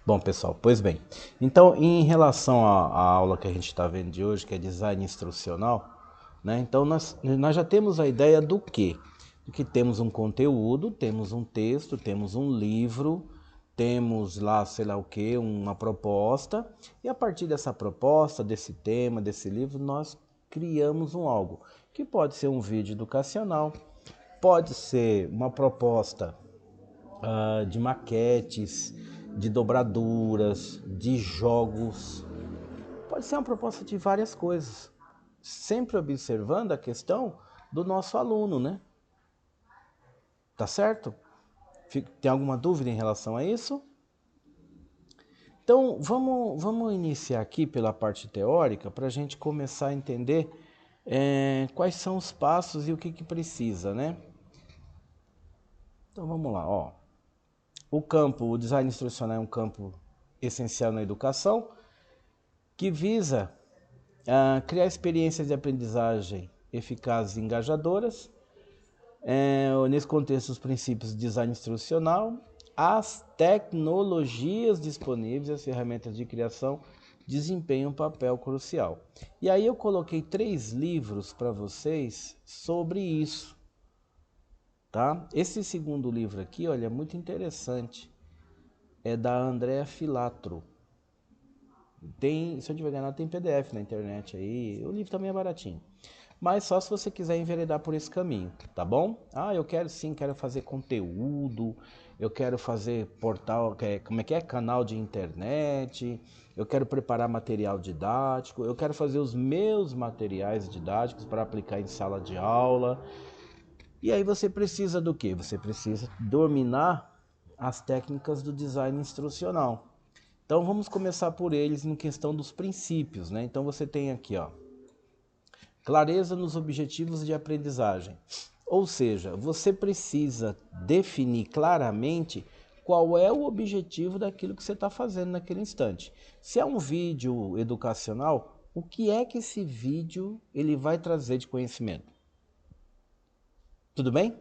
Bom, pessoal, pois bem. Então, em relação à aula que a gente está vendo de hoje, que é design instrucional, né? Então, nós já temos a ideia do quê? Do que temos um conteúdo, temos um texto, temos um livro, temos lá, sei lá o quê, uma proposta, e a partir dessa proposta, desse tema, desse livro, nós criamos um algo, que pode ser um vídeo educacional, pode ser uma proposta de maquetes, de dobraduras, de jogos. Pode ser uma proposta de várias coisas. Sempre observando a questão do nosso aluno, né? Tá certo? Tem alguma dúvida em relação a isso? Então, vamos iniciar aqui pela parte teórica para a gente começar a entender quais são os passos e o que precisa, né? Então, vamos lá, ó. O design instrucional é um campo essencial na educação que visa criar experiências de aprendizagem eficazes e engajadoras. Nesse contexto, os princípios de design instrucional, as tecnologias disponíveis, as ferramentas de criação desempenham um papel crucial. E aí eu coloquei 3 livros para vocês sobre isso, tá? Esse segundo livro aqui, olha, é muito interessante. É da Andrea Filatro. Tem, se eu tiver enganado, tem PDF na internet aí. O livro também é baratinho. Mas só se você quiser enveredar por esse caminho, tá bom? Ah, eu quero sim, quero fazer conteúdo, eu quero fazer portal, como é que é? Canal de internet, eu quero preparar material didático, eu quero fazer os meus materiais didáticos para aplicar em sala de aula. E aí você precisa do quê? Você precisa dominar as técnicas do design instrucional. Então vamos começar por eles em questão dos princípios, né? Então você tem aqui, ó, clareza nos objetivos de aprendizagem. Ou seja, você precisa definir claramente qual é o objetivo daquilo que você está fazendo naquele instante. Se é um vídeo educacional, o que é que esse vídeo ele vai trazer de conhecimento? Tudo bem?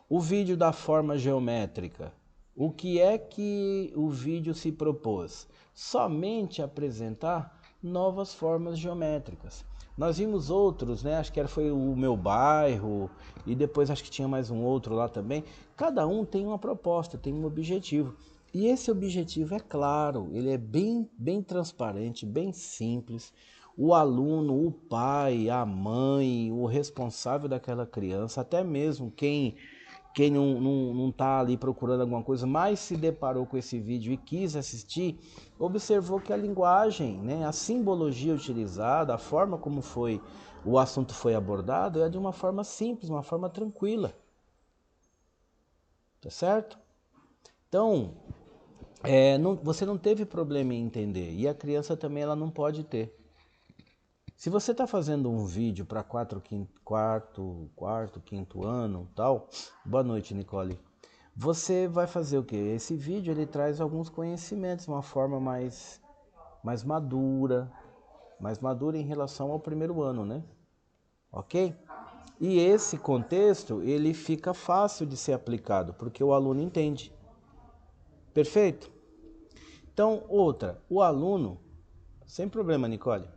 O vídeo da forma geométrica. O que é que o vídeo se propôs? Somente apresentar novas formas geométricas. Nós vimos outros, né? Acho que foi o Meu Bairro e depois acho que tinha mais um outro lá também. Cada um tem uma proposta, tem um objetivo. E esse objetivo é claro, ele é bem transparente, bem simples. O aluno, o pai, a mãe, o responsável daquela criança, até mesmo quem não tá ali procurando alguma coisa, mas se deparou com esse vídeo e quis assistir, observou que a linguagem, né, a simbologia utilizada, a forma como o assunto foi abordado é de uma forma simples, uma forma tranquila. Tá certo? Então, você não teve problema em entender e a criança também ela não pode ter. Se você está fazendo um vídeo para quarto, quinto ano, tal, boa noite, Nicole. Você vai fazer o quê? Esse vídeo ele traz alguns conhecimentos, uma forma mais madura em relação ao primeiro ano, né? Ok? E esse contexto ele fica fácil de ser aplicado, porque o aluno entende. Perfeito? Então, o aluno, sem problema, Nicole.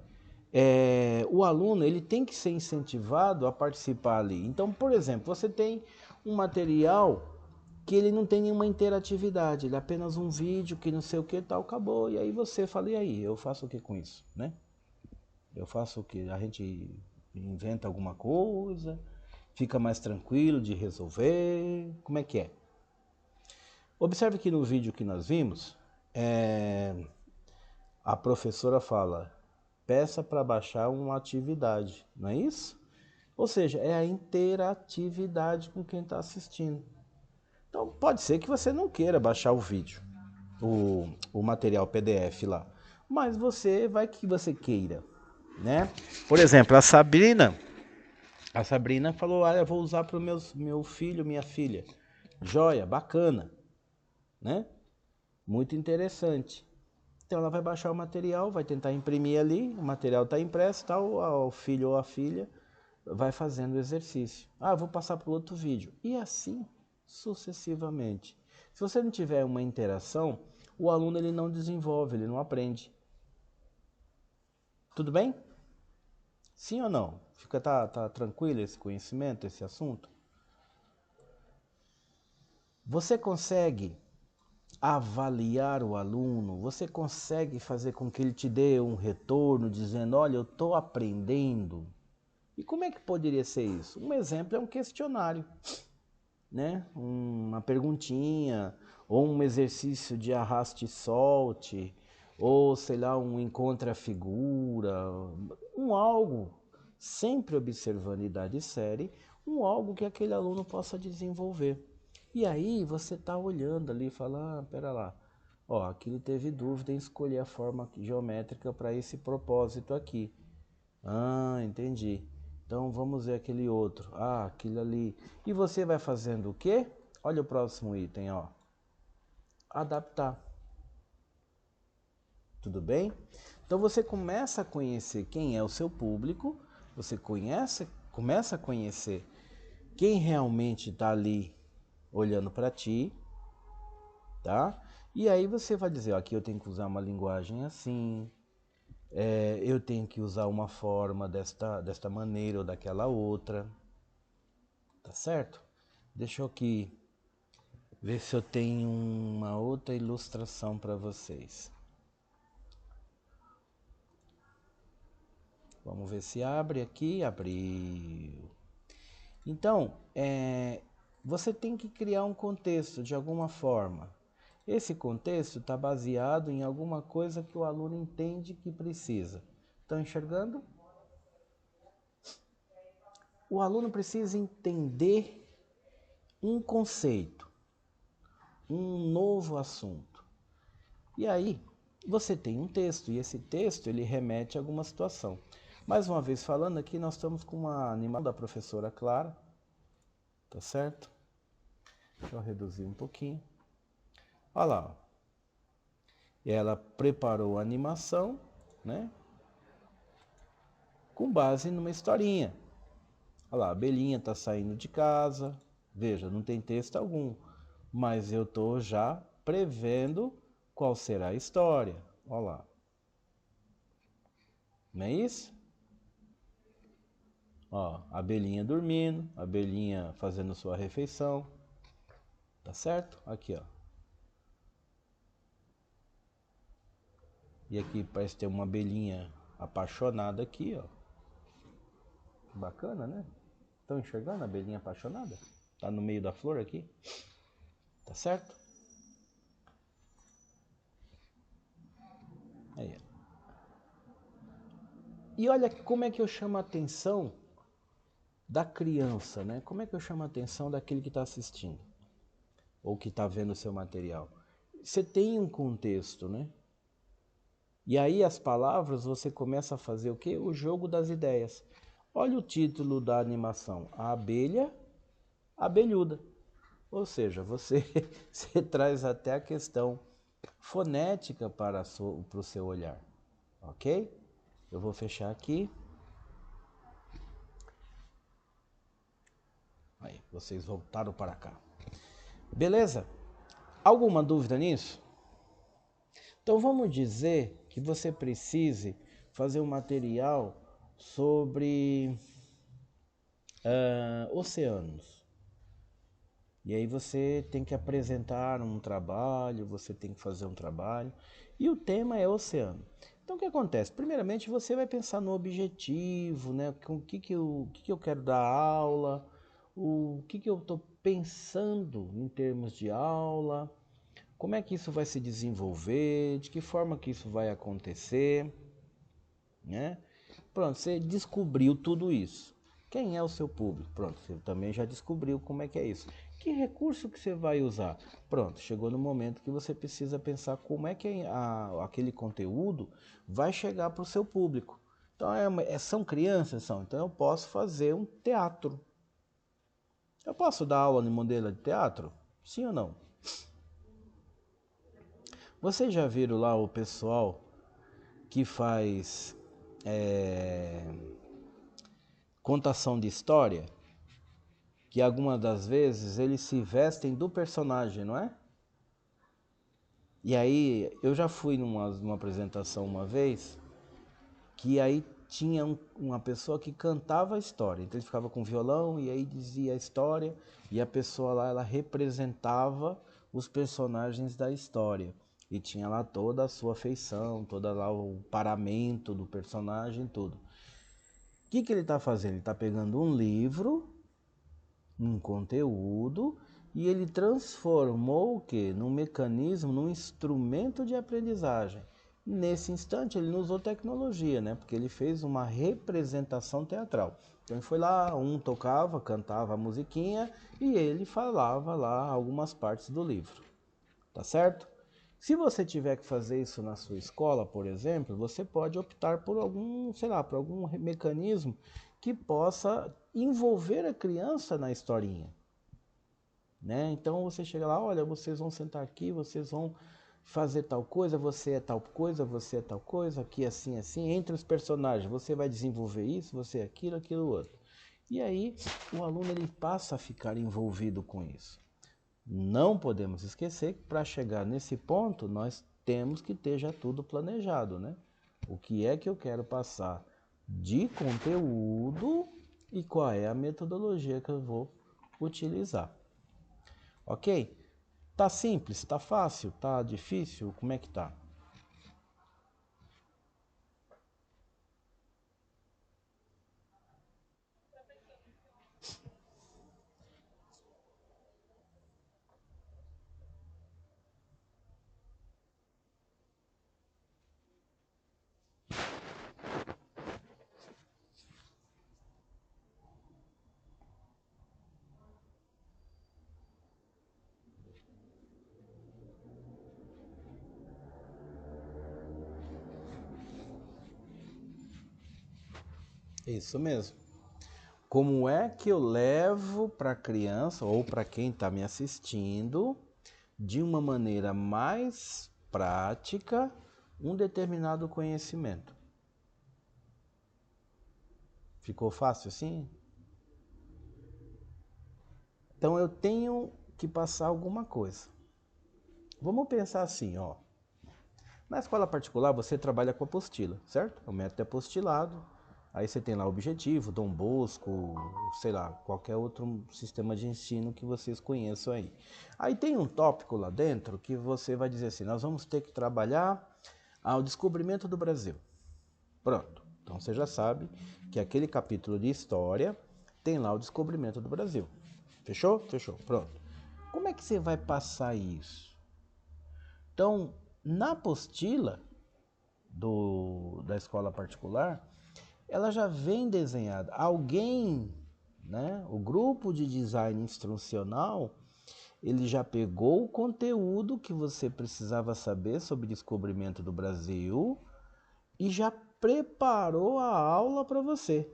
O aluno ele tem que ser incentivado a participar ali. Então, por exemplo, você tem um material que ele não tem nenhuma interatividade, ele é apenas um vídeo que não sei o que tal, acabou. E aí você fala, e aí, eu faço o que com isso, né? Eu faço o que? A gente inventa alguma coisa, fica mais tranquilo de resolver, como é que é? Observe que no vídeo que nós vimos, a professora fala, peça para baixar uma atividade, não é isso? Ou seja, é a interatividade com quem está assistindo. Então pode ser que você não queira baixar o vídeo, o material PDF lá, mas você vai que você queira, né? Por exemplo, a Sabrina falou, eu vou usar para o meu filho, minha filha. Joia, bacana, né? Muito interessante. Então ela vai baixar o material, vai tentar imprimir ali, o material está impresso, tal, o filho ou a filha vai fazendo o exercício. Ah, vou passar para o outro vídeo. E assim sucessivamente. Se você não tiver uma interação, o aluno ele não desenvolve, ele não aprende. Tudo bem? Sim ou não? Tá tranquilo esse conhecimento, esse assunto? Você consegue avaliar o aluno? Você consegue fazer com que ele te dê um retorno dizendo, olha, eu estou aprendendo? E como é que poderia ser isso? Um exemplo é um questionário, né? Uma perguntinha, ou um exercício de arraste e solte, ou sei lá, um encontra a figura, um algo, sempre observando idade e série, um algo que aquele aluno possa desenvolver. E aí você está olhando ali e fala, pera lá, ó, aqui ele teve dúvida em escolher a forma geométrica para esse propósito aqui. Ah, entendi. Então vamos ver aquele outro. Ah, aquele ali. E você vai fazendo o quê? Olha o próximo item, ó. Adaptar. Tudo bem? Então você começa a conhecer quem é o seu público, você começa a conhecer quem realmente está ali olhando para ti, tá? E aí você vai dizer, ó, aqui eu tenho que usar uma linguagem assim, eu tenho que usar uma forma desta maneira ou daquela outra, tá certo? Deixa eu aqui ver se eu tenho uma outra ilustração para vocês. Vamos ver se abre aqui, abriu. Então, você tem que criar um contexto de alguma forma. Esse contexto está baseado em alguma coisa que o aluno entende que precisa. Estão enxergando? O aluno precisa entender um conceito, um novo assunto. E aí, você tem um texto, e esse texto ele remete a alguma situação. Mais uma vez falando aqui, nós estamos com uma animação da professora Clara, tá certo? Deixa eu reduzir um pouquinho. Olha lá, ó. Ela preparou a animação, né? Com base numa historinha. Olha lá, a abelhinha está saindo de casa. Veja, não tem texto algum, mas eu estou já prevendo qual será a história. Olha lá. Não é isso? Ó, a abelhinha dormindo, a abelhinha fazendo sua refeição. Tá certo? Aqui, ó. E aqui parece ter uma abelhinha apaixonada aqui, ó. Bacana, né? Estão enxergando a abelhinha apaixonada? Tá no meio da flor aqui. Tá certo? Aí. E olha como é que eu chamo a atenção da criança, né? Como é que eu chamo a atenção daquele que está assistindo? Ou que está vendo o seu material? Você tem um contexto, né? E aí as palavras você começa a fazer o quê? O jogo das ideias. Olha o título da animação. A abelha abelhuda. Ou seja, você traz até a questão fonética para o seu olhar. Ok? Eu vou fechar aqui. Aí, vocês voltaram para cá. Beleza? Alguma dúvida nisso? Então vamos dizer que você precise fazer um material sobre oceanos. E aí você tem que apresentar um trabalho, você tem que fazer um trabalho, e o tema é oceano. Então o que acontece? Primeiramente você vai pensar no objetivo, né? Com o que eu quero dar aula, o que eu estou pensando em termos de aula, como é que isso vai se desenvolver, de que forma que isso vai acontecer, né? Pronto, você descobriu tudo isso. Quem é o seu público? Pronto, você também já descobriu como é que é isso. Que recurso que você vai usar? Pronto, chegou no momento que você precisa pensar como é que aquele conteúdo vai chegar para o seu público. Então, são crianças? São. Então, eu posso fazer um teatro. Eu posso dar aula de modelo de teatro? Sim ou não? Vocês já viram lá o pessoal que faz contação de história? Que algumas das vezes eles se vestem do personagem, não é? E aí, eu já fui numa apresentação uma vez, que aí tinha uma pessoa que cantava a história. Então ele ficava com violão e aí dizia a história, e a pessoa lá, ela representava os personagens da história. E tinha lá toda a sua feição, toda lá o paramento do personagem, tudo. O que ele está fazendo? Ele está pegando um livro, um conteúdo, e ele transformou o quê? Num mecanismo, num instrumento de aprendizagem. Nesse instante ele não usou tecnologia, né? Porque ele fez uma representação teatral. Então ele foi lá, um tocava, cantava a musiquinha e ele falava lá algumas partes do livro. Tá certo? Se você tiver que fazer isso na sua escola, por exemplo, você pode optar por algum, sei lá, por algum mecanismo que possa envolver a criança na historinha, né? Então você chega lá, olha, vocês vão sentar aqui, vocês vão fazer tal coisa, você é tal coisa, você é tal coisa, aqui assim, assim, entre os personagens, você vai desenvolver isso, você é aquilo, aquilo outro. E aí o aluno ele passa a ficar envolvido com isso. Não podemos esquecer que para chegar nesse ponto, nós temos que ter já tudo planejado, né? O que é que eu quero passar de conteúdo e qual é a metodologia que eu vou utilizar. Ok? Tá simples? Tá fácil? Tá difícil? Como é que tá? Isso mesmo. Como é que eu levo para a criança ou para quem está me assistindo de uma maneira mais prática um determinado conhecimento? Ficou fácil assim? Então eu tenho que passar alguma coisa. Vamos pensar assim, ó. Na escola particular você trabalha com apostila, certo? O método é apostilado. Aí você tem lá o objetivo, Dom Bosco, sei lá, qualquer outro sistema de ensino que vocês conheçam aí. Aí tem um tópico lá dentro que você vai dizer assim, nós vamos ter que trabalhar o descobrimento do Brasil. Pronto. Então você já sabe que aquele capítulo de história tem lá o descobrimento do Brasil. Fechou? Fechou. Pronto. Como é que você vai passar isso? Então, na apostila da escola particular, ela já vem desenhada. Alguém, né, o grupo de design instrucional, ele já pegou o conteúdo que você precisava saber sobre o descobrimento do Brasil e já preparou a aula para você.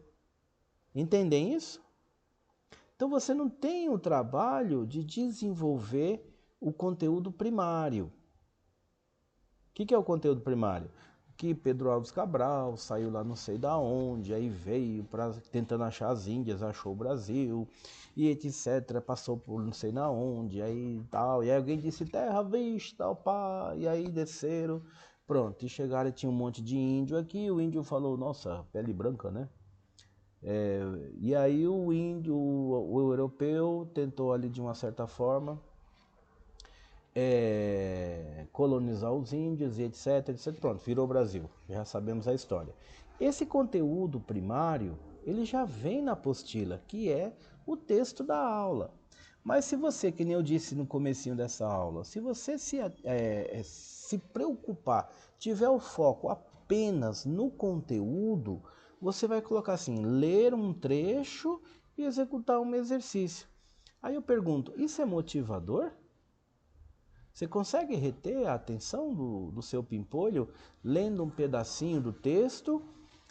Entendem isso? Então você não tem o trabalho de desenvolver o conteúdo primário. O que é o conteúdo primário? Que Pedro Alves Cabral saiu lá não sei da onde, aí veio tentando achar as Índias, achou o Brasil, e etc. Passou por não sei na onde, aí tal. E aí alguém disse terra vista, opa, e aí desceram. Pronto, e chegaram e tinha um monte de índio aqui, o índio falou, nossa, pele branca, né? E aí o índio, o europeu, tentou ali de uma certa forma colonizar os índios e etc, etc. Pronto, virou Brasil. Já sabemos a história. Esse conteúdo primário, ele já vem na apostila, que é o texto da aula. Mas se você, que nem eu disse no comecinho dessa aula, se você se preocupar, tiver o foco apenas no conteúdo, você vai colocar assim, ler um trecho e executar um exercício. Aí eu pergunto, isso é motivador? Você consegue reter a atenção do seu pimpolho lendo um pedacinho do texto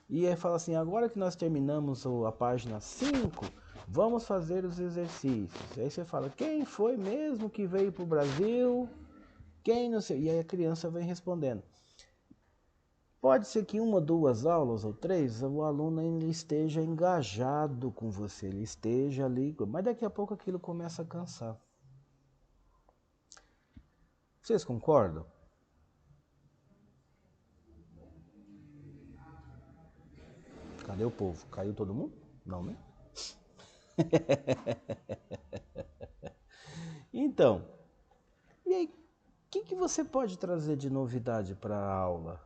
e aí fala assim, agora que nós terminamos a página 5, vamos fazer os exercícios. Aí você fala, quem foi mesmo que veio para o Brasil? Quem não sei? E aí a criança vem respondendo. Pode ser que uma, duas aulas ou três, o aluno ainda esteja engajado com você, ele esteja ali, mas daqui a pouco aquilo começa a cansar. Vocês concordam? Cadê o povo? Caiu todo mundo? Não, né? Então, e aí, o que você pode trazer de novidade para a aula?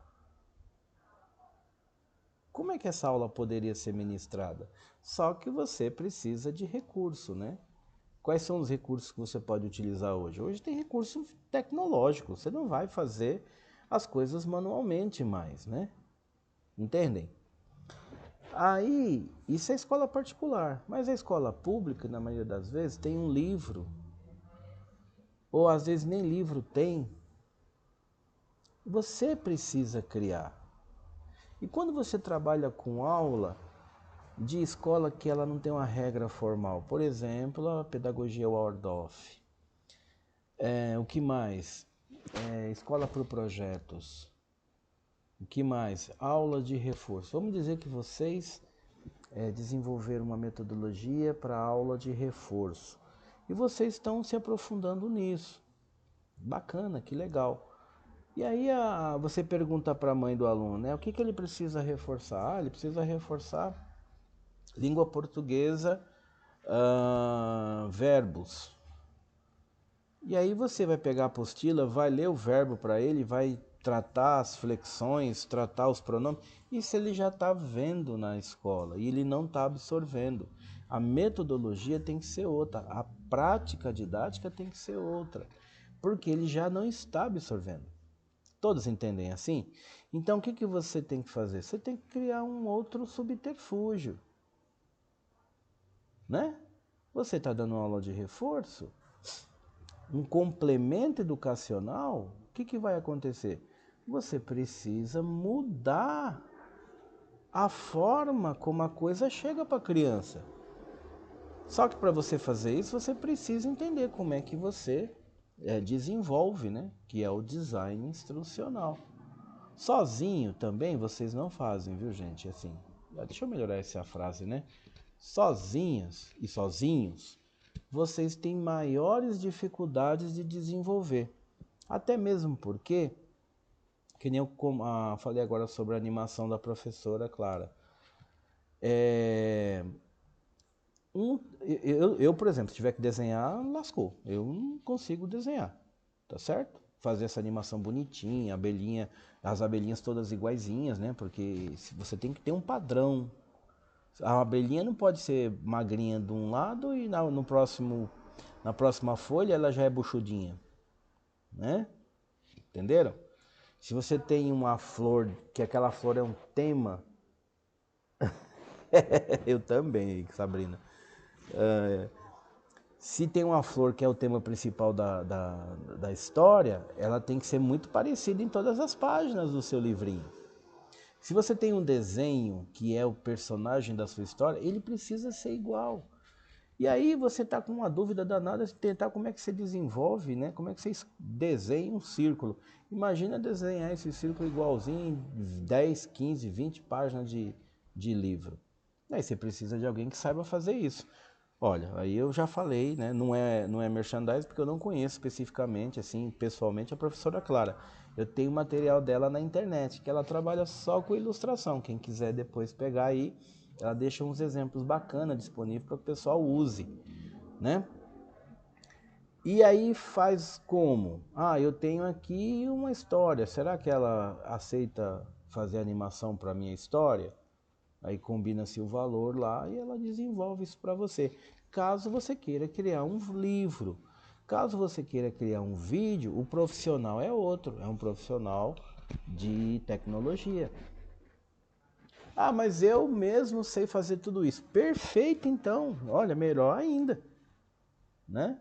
Como é que essa aula poderia ser ministrada? Só que você precisa de recurso, né? Quais são os recursos que você pode utilizar hoje? Hoje tem recurso tecnológico, você não vai fazer as coisas manualmente mais, né? Entendem? Aí, isso é escola particular, mas a escola pública, na maioria das vezes, tem um livro, ou às vezes nem livro tem. Você precisa criar. E quando você trabalha com aula de escola que ela não tem uma regra formal, por exemplo, a pedagogia Waldorf, o que mais? Escola por projetos, o que mais? Aula de reforço. Vamos dizer que vocês desenvolveram uma metodologia para aula de reforço e vocês estão se aprofundando nisso. Bacana, que legal. E aí você pergunta para a mãe do aluno, né? O que ele precisa reforçar? Ele precisa reforçar língua portuguesa, verbos. E aí você vai pegar a apostila, vai ler o verbo para ele, vai tratar as flexões, tratar os pronomes. Isso ele já está vendo na escola e ele não está absorvendo. A metodologia tem que ser outra, a prática didática tem que ser outra, porque ele já não está absorvendo. Todos entendem assim? Então o que você tem que fazer? Você tem que criar um outro subterfúgio, né? Você está dando aula de reforço, um complemento educacional, o que vai acontecer? Você precisa mudar a forma como a coisa chega para a criança. Só que para você fazer isso, você precisa entender como é que você desenvolve, né? Que é o design instrucional. Sozinho também vocês não fazem, viu, gente? Assim, deixa eu melhorar essa frase, né? Sozinhas e sozinhos, vocês têm maiores dificuldades de desenvolver. Até mesmo porque, que nem eu falei agora sobre a animação da professora Clara. Eu, por exemplo, se tiver que desenhar, lascou. Eu não consigo desenhar, tá certo? Fazer essa animação bonitinha, abelhinha, as abelhinhas todas iguaizinhas, né? Porque você tem que ter um padrão. A abelhinha não pode ser magrinha de um lado e na próxima folha ela já é buchudinha, né? Entenderam? Se você tem uma flor, que aquela flor é um tema... Eu também, Sabrina. Se tem uma flor que é o tema principal da história, ela tem que ser muito parecida em todas as páginas do seu livrinho. Se você tem um desenho que é o personagem da sua história, ele precisa ser igual. E aí você está com uma dúvida danada de tentar como é que você desenvolve, né? Como é que você desenha um círculo. Imagina desenhar esse círculo igualzinho em 10, 15, 20 páginas de livro. Aí você precisa de alguém que saiba fazer isso. Olha, aí eu já falei, né? Não é merchandise porque eu não conheço especificamente, assim, pessoalmente a professora Clara. Eu tenho material dela na internet, que ela trabalha só com ilustração. Quem quiser depois pegar aí, ela deixa uns exemplos bacanas disponíveis para que o pessoal use, né? E aí faz como? Eu tenho aqui uma história. Será que ela aceita fazer animação para minha história? Aí combina-se o valor lá e ela desenvolve isso para você. Caso você queira criar um livro, caso você queira criar um vídeo, o profissional é outro, é um profissional de tecnologia. Mas eu mesmo sei fazer tudo isso. Perfeito, então. Olha, melhor ainda, né?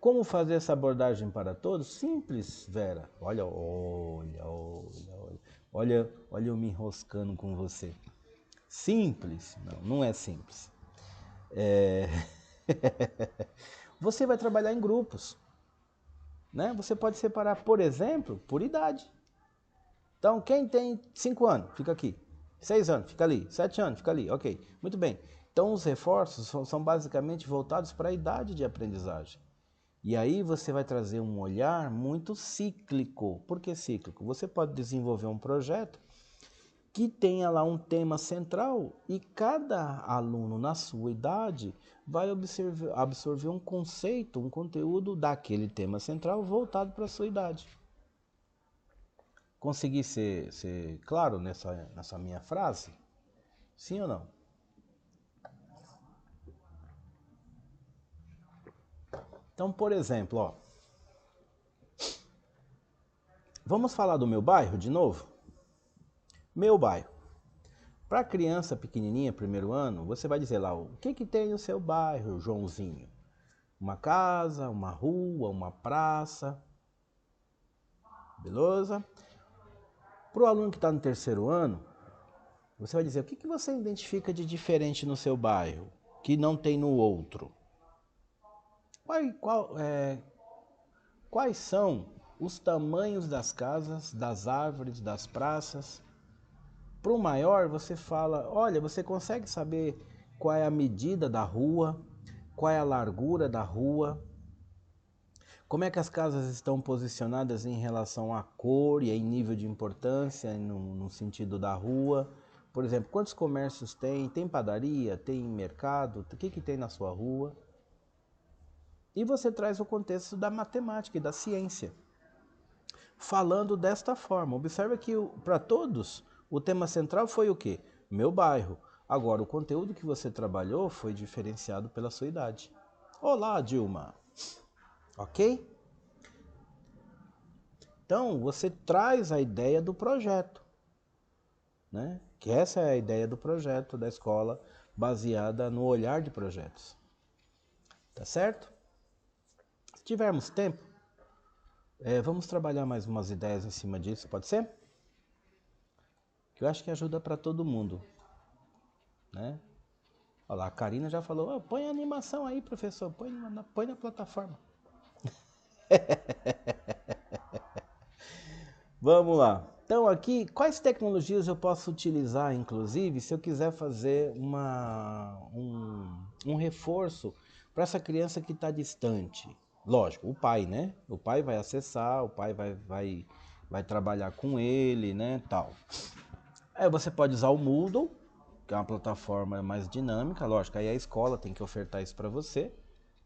Como fazer essa abordagem para todos? Simples, Vera. Olha eu me enroscando com você. Simples? Não é simples. Você vai trabalhar em grupos, né? Você pode separar, por exemplo, por idade. Então, quem tem 5 anos, fica aqui. 6 anos, fica ali. 7 anos, fica ali. Ok, muito bem. Então, os reforços são basicamente voltados para a idade de aprendizagem. E aí você vai trazer um olhar muito cíclico. Por que cíclico? Você pode desenvolver um projeto que tenha lá um tema central e cada aluno na sua idade vai absorver um conceito, um conteúdo daquele tema central voltado para a sua idade. Consegui ser claro nessa minha frase? Sim ou não? Então, por exemplo, ó, vamos falar do meu bairro de novo? Meu bairro. Para criança pequenininha, primeiro ano, você vai dizer lá o que tem no seu bairro, Joãozinho? Uma casa, uma rua, uma praça, beleza? Para o aluno que está no terceiro ano, você vai dizer o que você identifica de diferente no seu bairro, que não tem no outro? Quais são os tamanhos das casas, das árvores, das praças? Para o maior, você fala, olha, você consegue saber qual é a medida da rua, qual é a largura da rua, como é que as casas estão posicionadas em relação à cor e em nível de importância no sentido da rua. Por exemplo, quantos comércios tem? Tem padaria? Tem mercado? O que tem na sua rua? E você traz o contexto da matemática e da ciência. Falando desta forma, observa que para todos o tema central foi o quê? Meu bairro. Agora, o conteúdo que você trabalhou foi diferenciado pela sua idade. Olá, Dilma. Ok? Então, você traz a ideia do projeto, né? Que essa é a ideia do projeto da escola, baseada no olhar de projetos. Tá certo? Se tivermos tempo, vamos trabalhar mais umas ideias em cima disso, pode ser? Que eu acho que ajuda para todo mundo, né? Olha lá, a Karina já falou, oh, põe a animação aí, professor, põe na plataforma. Vamos lá. Então aqui, quais tecnologias eu posso utilizar, inclusive, se eu quiser fazer um reforço para essa criança que está distante? Lógico, o pai, né? O pai vai acessar, o pai vai trabalhar com ele, né, tal. Aí você pode usar o Moodle, que é uma plataforma mais dinâmica, lógico, aí a escola tem que ofertar isso para você,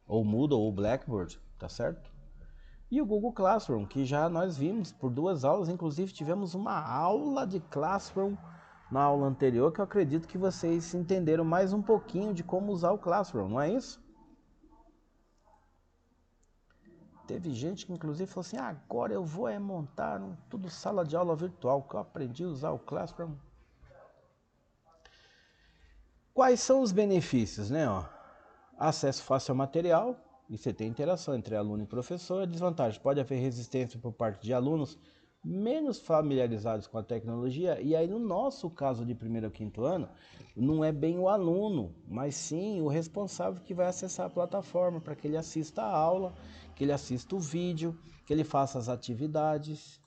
ou o Moodle ou o Blackboard, tá certo? E o Google Classroom, que já nós vimos por 2 aulas, inclusive tivemos uma aula de Classroom na aula anterior, que eu acredito que vocês entenderam mais um pouquinho de como usar o Classroom, não é isso? Teve gente que inclusive falou assim, agora eu vou montar tudo sala de aula virtual, que eu aprendi a usar o Classroom. Quais são os benefícios, né? Acesso fácil ao material, e você tem interação entre aluno e professor. A desvantagem, pode haver resistência por parte de alunos menos familiarizados com a tecnologia, e aí no nosso caso de primeiro ao quinto ano, não é bem o aluno, mas sim o responsável que vai acessar a plataforma para que ele assista a aula, que ele assista o vídeo, que ele faça as atividades.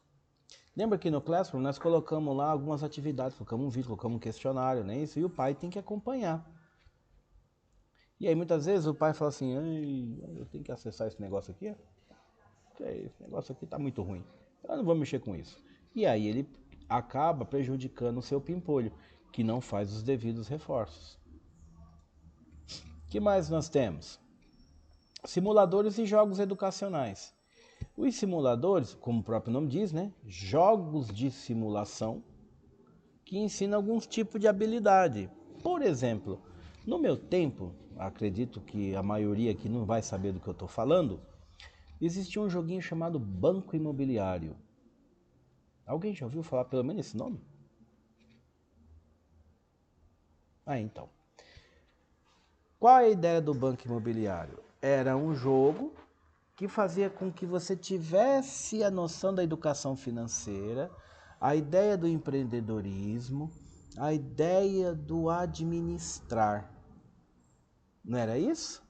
Lembra que no Classroom nós colocamos lá algumas atividades, colocamos um vídeo, colocamos um questionário, né? Isso, e o pai tem que acompanhar. E aí muitas vezes o pai fala assim, eu tenho que acessar esse negócio aqui, porque esse negócio aqui está muito ruim, eu não vou mexer com isso. E aí ele acaba prejudicando o seu pimpolho, que não faz os devidos reforços. O que mais nós temos? Simuladores e jogos educacionais. Os simuladores, como o próprio nome diz, né? Jogos de simulação que ensinam alguns tipos de habilidade. Por exemplo, no meu tempo, acredito que a maioria aqui não vai saber do que eu estou falando, existia um joguinho chamado Banco Imobiliário. Alguém já ouviu falar pelo menos esse nome? Então. Qual é a ideia do Banco Imobiliário? Era um jogo que fazia com que você tivesse a noção da educação financeira, a ideia do empreendedorismo, a ideia do administrar. Não era isso?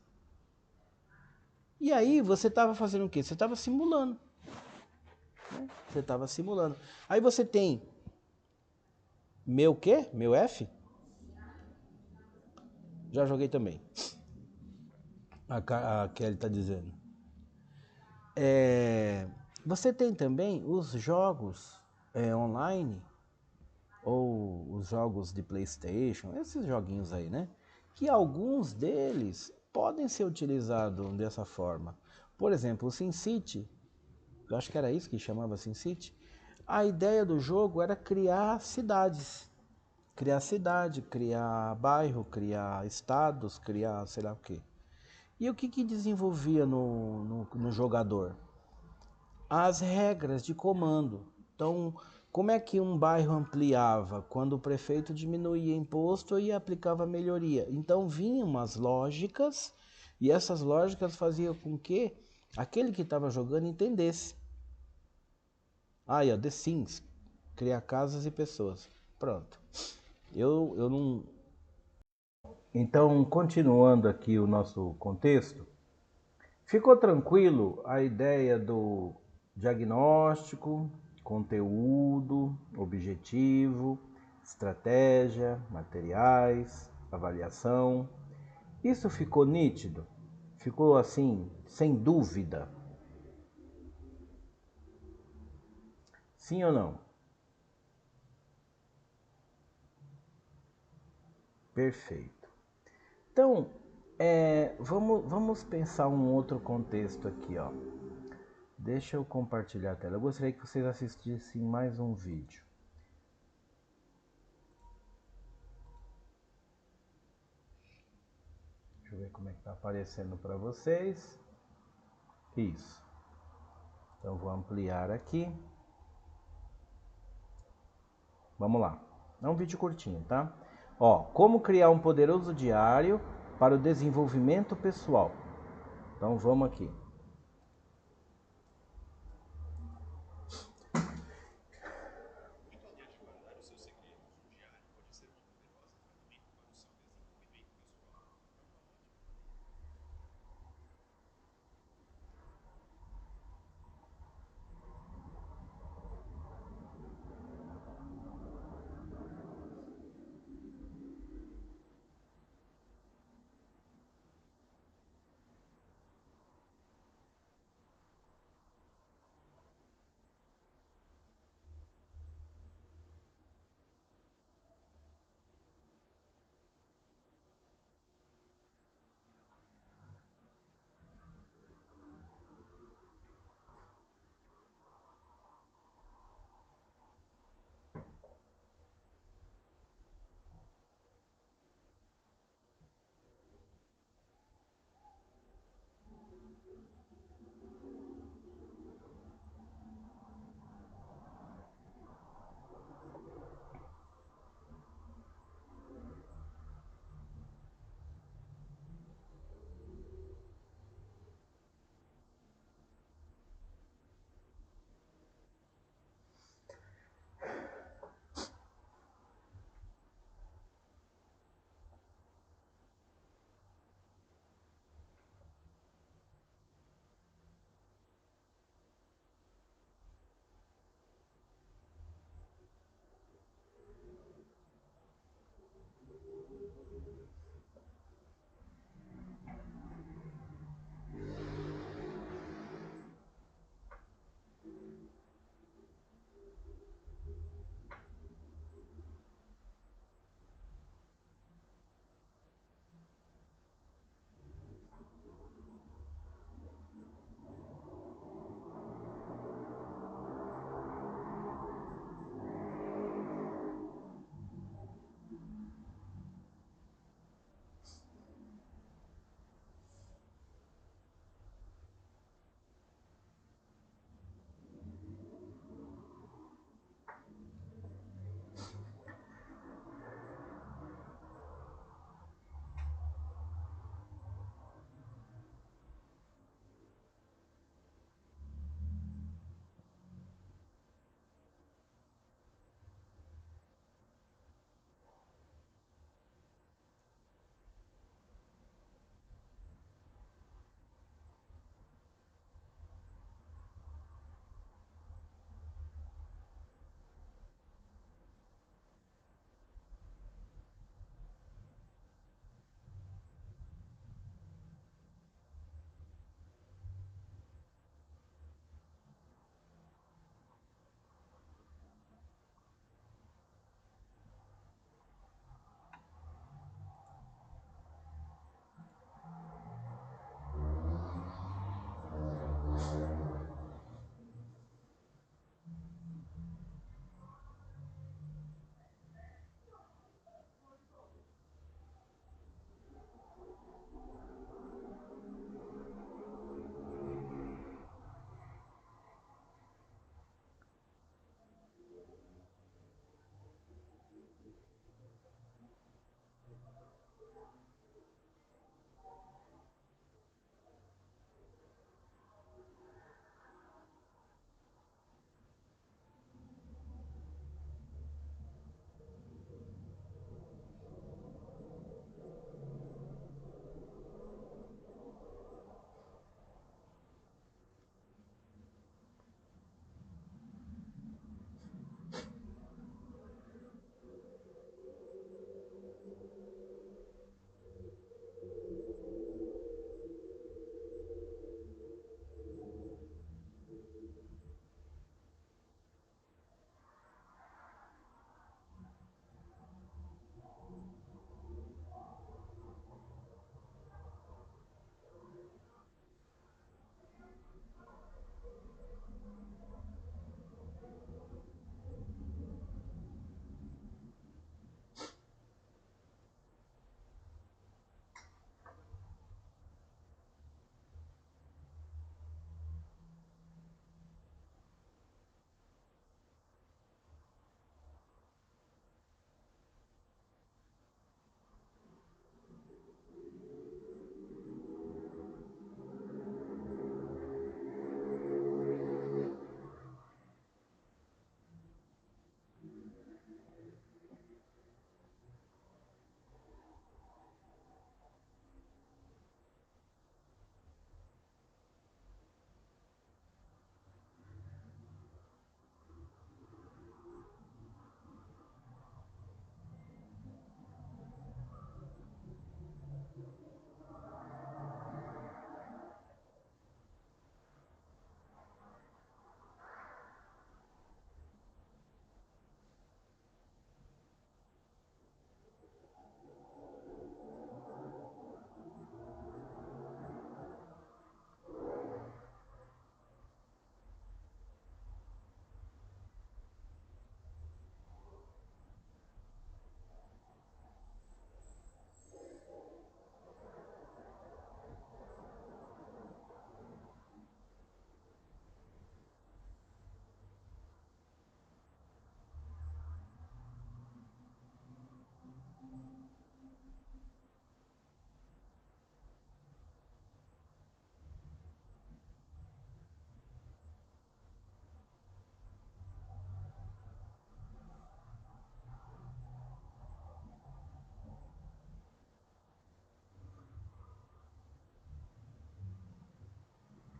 E aí você estava fazendo o quê? Você estava simulando. Né? Você estava simulando. Aí você tem meu quê? Meu F? Já joguei também. A Kelly está dizendo. Você tem também os jogos online, ou os jogos de PlayStation, esses joguinhos aí, né? Que alguns deles podem ser utilizados dessa forma. Por exemplo, o SimCity, eu acho que era isso que chamava SimCity. A ideia do jogo era criar cidades. Criar cidade, criar bairro, criar estados, criar sei lá o quê. E o que desenvolvia no jogador? As regras de comando. Então, como é que um bairro ampliava? Quando o prefeito diminuía imposto e aplicava melhoria. Então, vinham umas lógicas, e essas lógicas faziam com que aquele que estava jogando entendesse. Aí, ó, The Sims, criar casas e pessoas. Pronto. Eu não. Então, continuando aqui o nosso contexto, ficou tranquilo a ideia do diagnóstico, conteúdo, objetivo, estratégia, materiais, avaliação. Isso ficou nítido? Ficou assim, sem dúvida? Sim ou não? Perfeito. Então, vamos pensar um outro contexto aqui, ó. Deixa eu compartilhar a tela. Eu gostaria que vocês assistissem mais um vídeo. Deixa eu ver como é que está aparecendo para vocês. Isso. Então vou ampliar aqui. Vamos lá. É um vídeo curtinho, tá? Ó, como criar um poderoso diário para o desenvolvimento pessoal. Então vamos aqui.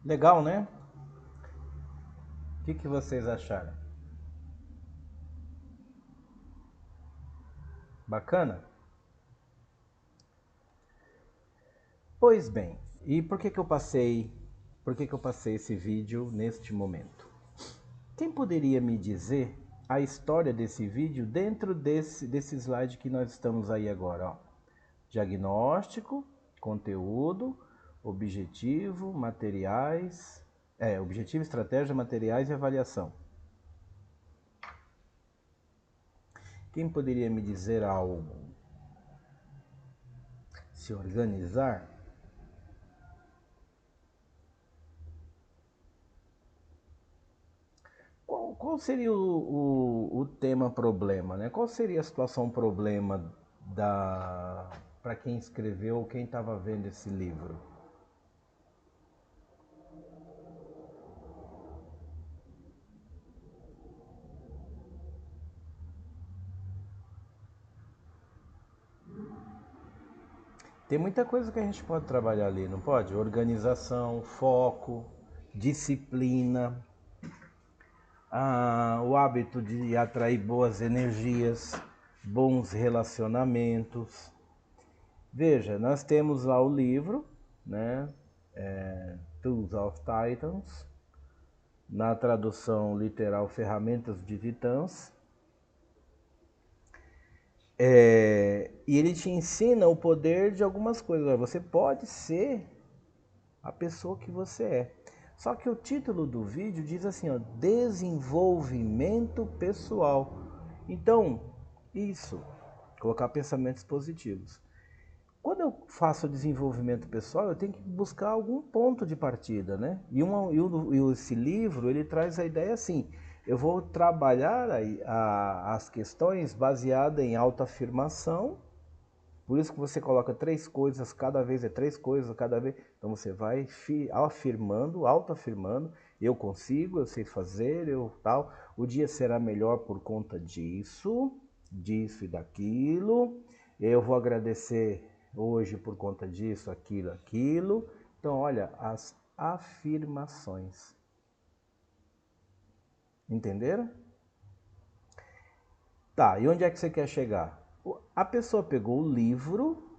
Legal, né? O que vocês acharam? Bacana? Pois bem, e por que eu passei esse vídeo neste momento? Quem poderia me dizer a história desse vídeo dentro desse slide que nós estamos aí agora, ó? Diagnóstico, conteúdo, objetivo, materiais, objetivo, estratégia, materiais e avaliação. Quem poderia me dizer algo? Se organizar? Qual seria o tema problema, né? Qual seria a situação problema para quem escreveu ou quem estava vendo esse livro? Tem muita coisa que a gente pode trabalhar ali, não pode? Organização, foco, disciplina, o hábito de atrair boas energias, bons relacionamentos. Veja, nós temos lá o livro, né? Tools of Titans, na tradução literal Ferramentas de Titãs. E ele te ensina o poder de algumas coisas. Você pode ser a pessoa que você é. Só que o título do vídeo diz assim, ó, desenvolvimento pessoal. Então, isso, colocar pensamentos positivos. Quando eu faço desenvolvimento pessoal, eu tenho que buscar algum ponto de partida, né? E esse livro, ele traz a ideia assim, eu vou trabalhar as questões baseadas em autoafirmação. Por isso que você coloca 3 coisas, cada vez é 3 coisas, cada vez. Então você vai afirmando, autoafirmando, eu consigo, eu sei fazer, eu tal. O dia será melhor por conta disso, disso e daquilo. Eu vou agradecer hoje por conta disso, aquilo, aquilo. Então, olha, as afirmações. Entenderam? Tá, e onde é que você quer chegar? A pessoa pegou o livro,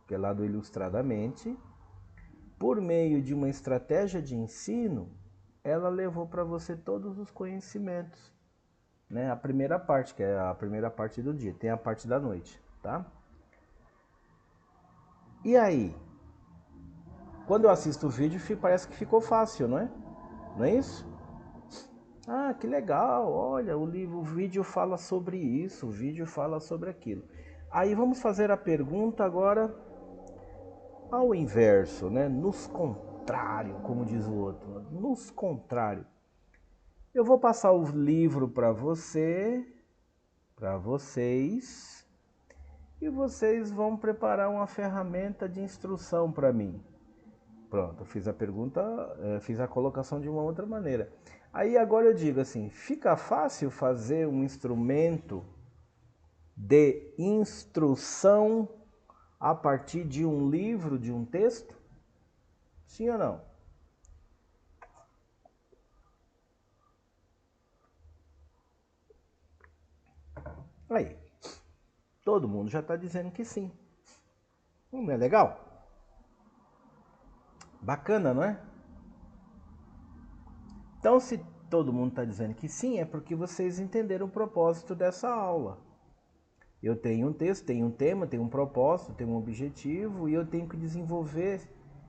que é lá do Ilustradamente, por meio de uma estratégia de ensino, ela levou para você todos os conhecimentos. Né? A primeira parte, que é a primeira parte do dia, tem a parte da noite, tá? E aí? Quando eu assisto o vídeo, parece que ficou fácil, não é? Não é isso? Ah, que legal, olha, o vídeo fala sobre isso, o vídeo fala sobre aquilo. Aí vamos fazer a pergunta agora ao inverso, né? Nos contrário, como diz o outro, nos contrário. Eu vou passar o livro para você, para vocês, e vocês vão preparar uma ferramenta de instrução para mim. Pronto, eu fiz a pergunta, fiz a colocação de uma outra maneira. Aí agora eu digo assim, fica fácil fazer um instrumento de instrução a partir de um livro, de um texto? Sim ou não? Aí, todo mundo já está dizendo que sim. Não é legal? Bacana, não é? Então, se todo mundo está dizendo que sim, é porque vocês entenderam o propósito dessa aula. Eu tenho um texto, tenho um tema, tenho um propósito, tenho um objetivo e eu tenho que desenvolver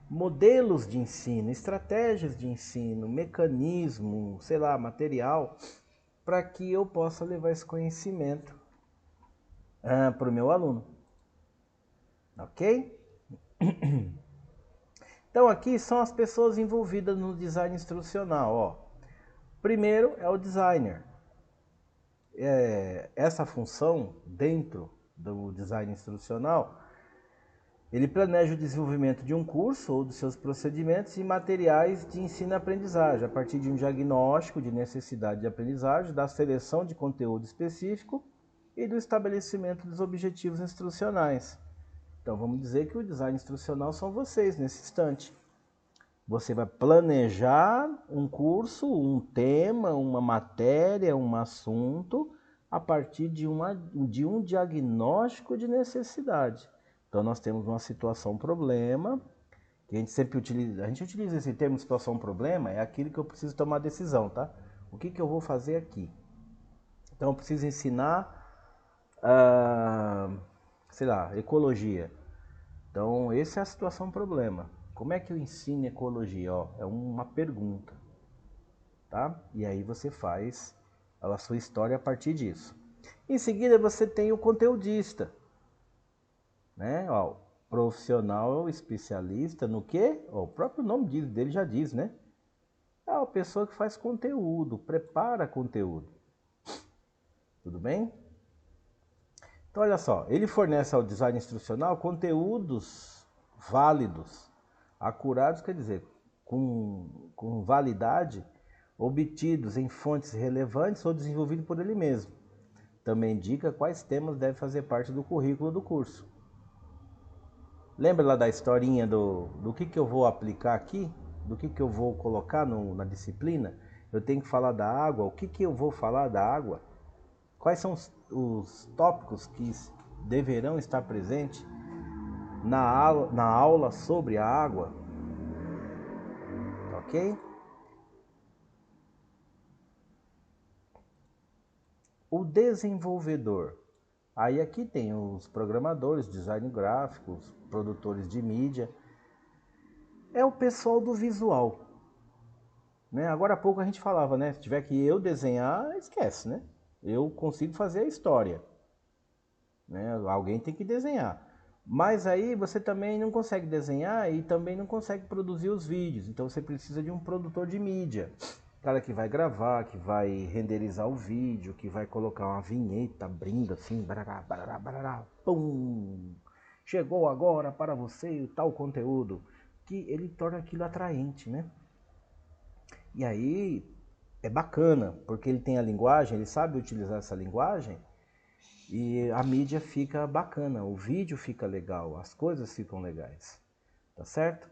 modelos de ensino, estratégias de ensino, mecanismo, sei lá, material, para que eu possa levar esse conhecimento para o meu aluno. Ok? Então aqui são as pessoas envolvidas no design instrucional. Ó. Primeiro é o designer. Essa função dentro do design instrucional, ele planeja o desenvolvimento de um curso ou dos seus procedimentos e materiais de ensino e aprendizagem, a partir de um diagnóstico de necessidade de aprendizagem, da seleção de conteúdo específico e do estabelecimento dos objetivos instrucionais. Então vamos dizer que o design instrucional são vocês nesse instante. Você vai planejar um curso, um tema, uma matéria, um assunto, a partir de um diagnóstico de necessidade. Então nós temos uma situação problema, que a gente sempre utiliza, a gente utiliza esse termo situação problema, é aquilo que eu preciso tomar decisão, tá? O que eu vou fazer aqui? Então eu preciso ensinar, sei lá, ecologia. Então essa é a situação problema. Como é que eu ensino ecologia? Ó, é uma pergunta, tá? E aí você faz a sua história a partir disso. Em seguida você tem o conteudista, né? Ó, profissional especialista no quê? Ó, o próprio nome dele já diz, né? É a pessoa que faz conteúdo, prepara conteúdo. Tudo bem? Então olha só, ele fornece ao design instrucional conteúdos válidos, acurados, quer dizer, com validade, obtidos em fontes relevantes ou desenvolvidos por ele mesmo. Também indica quais temas devem fazer parte do currículo do curso. Lembra lá da historinha do que eu vou aplicar aqui? Do que eu vou colocar na disciplina? Eu tenho que falar da água. O que eu vou falar da água? Quais são os tópicos que deverão estar presentes na aula sobre a água? Ok? O desenvolvedor. Aí aqui tem os programadores, design gráficos, produtores de mídia. É o pessoal do visual. Né? Agora há pouco a gente falava, né? Se tiver que eu desenhar, esquece, né? Eu consigo fazer a história. Né? Alguém tem que desenhar. Mas aí você também não consegue desenhar e também não consegue produzir os vídeos. Então você precisa de um produtor de mídia. Cara que vai gravar, que vai renderizar o vídeo, que vai colocar uma vinheta abrindo assim, barará, barará, barará, pum! Chegou agora para você tal conteúdo. Que ele torna aquilo atraente, né? E aí é bacana, porque ele tem a linguagem, ele sabe utilizar essa linguagem e a mídia fica bacana, o vídeo fica legal, as coisas ficam legais, tá certo?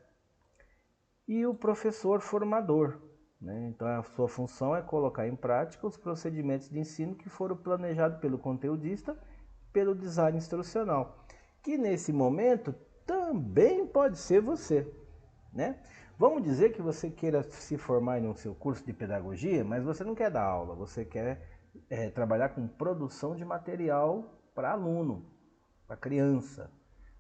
E o professor formador, né? Então a sua função é colocar em prática os procedimentos de ensino que foram planejados pelo conteudista, pelo design instrucional, que nesse momento também pode ser você, né? Vamos dizer que você queira se formar no seu curso de pedagogia, mas você não quer dar aula, você quer trabalhar com produção de material para aluno, para criança.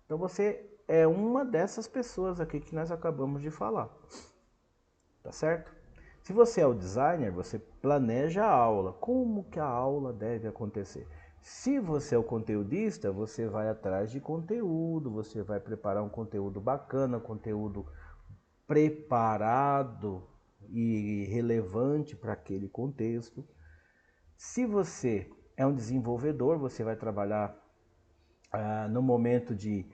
Então você é uma dessas pessoas aqui que nós acabamos de falar, tá certo? Se você é o designer, você planeja a aula, como que a aula deve acontecer. Se você é o conteudista, você vai atrás de conteúdo, você vai preparar um conteúdo bacana, conteúdo preparado e relevante para aquele contexto. Se você é um desenvolvedor, você vai trabalhar no momento de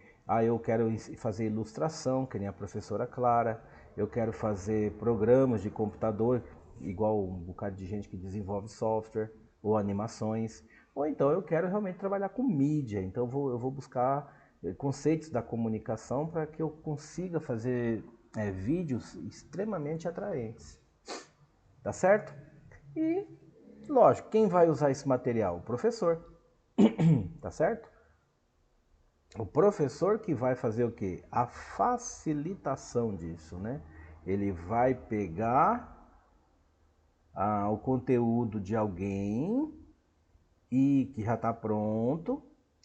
eu quero fazer ilustração, que nem a professora Clara, eu quero fazer programas de computador, igual um bocado de gente que desenvolve software ou animações, ou então eu quero realmente trabalhar com mídia, então eu vou buscar conceitos da comunicação para que eu consiga fazer vídeos extremamente atraentes, tá certo? E, lógico, quem vai usar esse material? O professor, tá certo? O professor que vai fazer o quê? A facilitação disso, né? Ele vai pegar o conteúdo de alguém e que já está pronto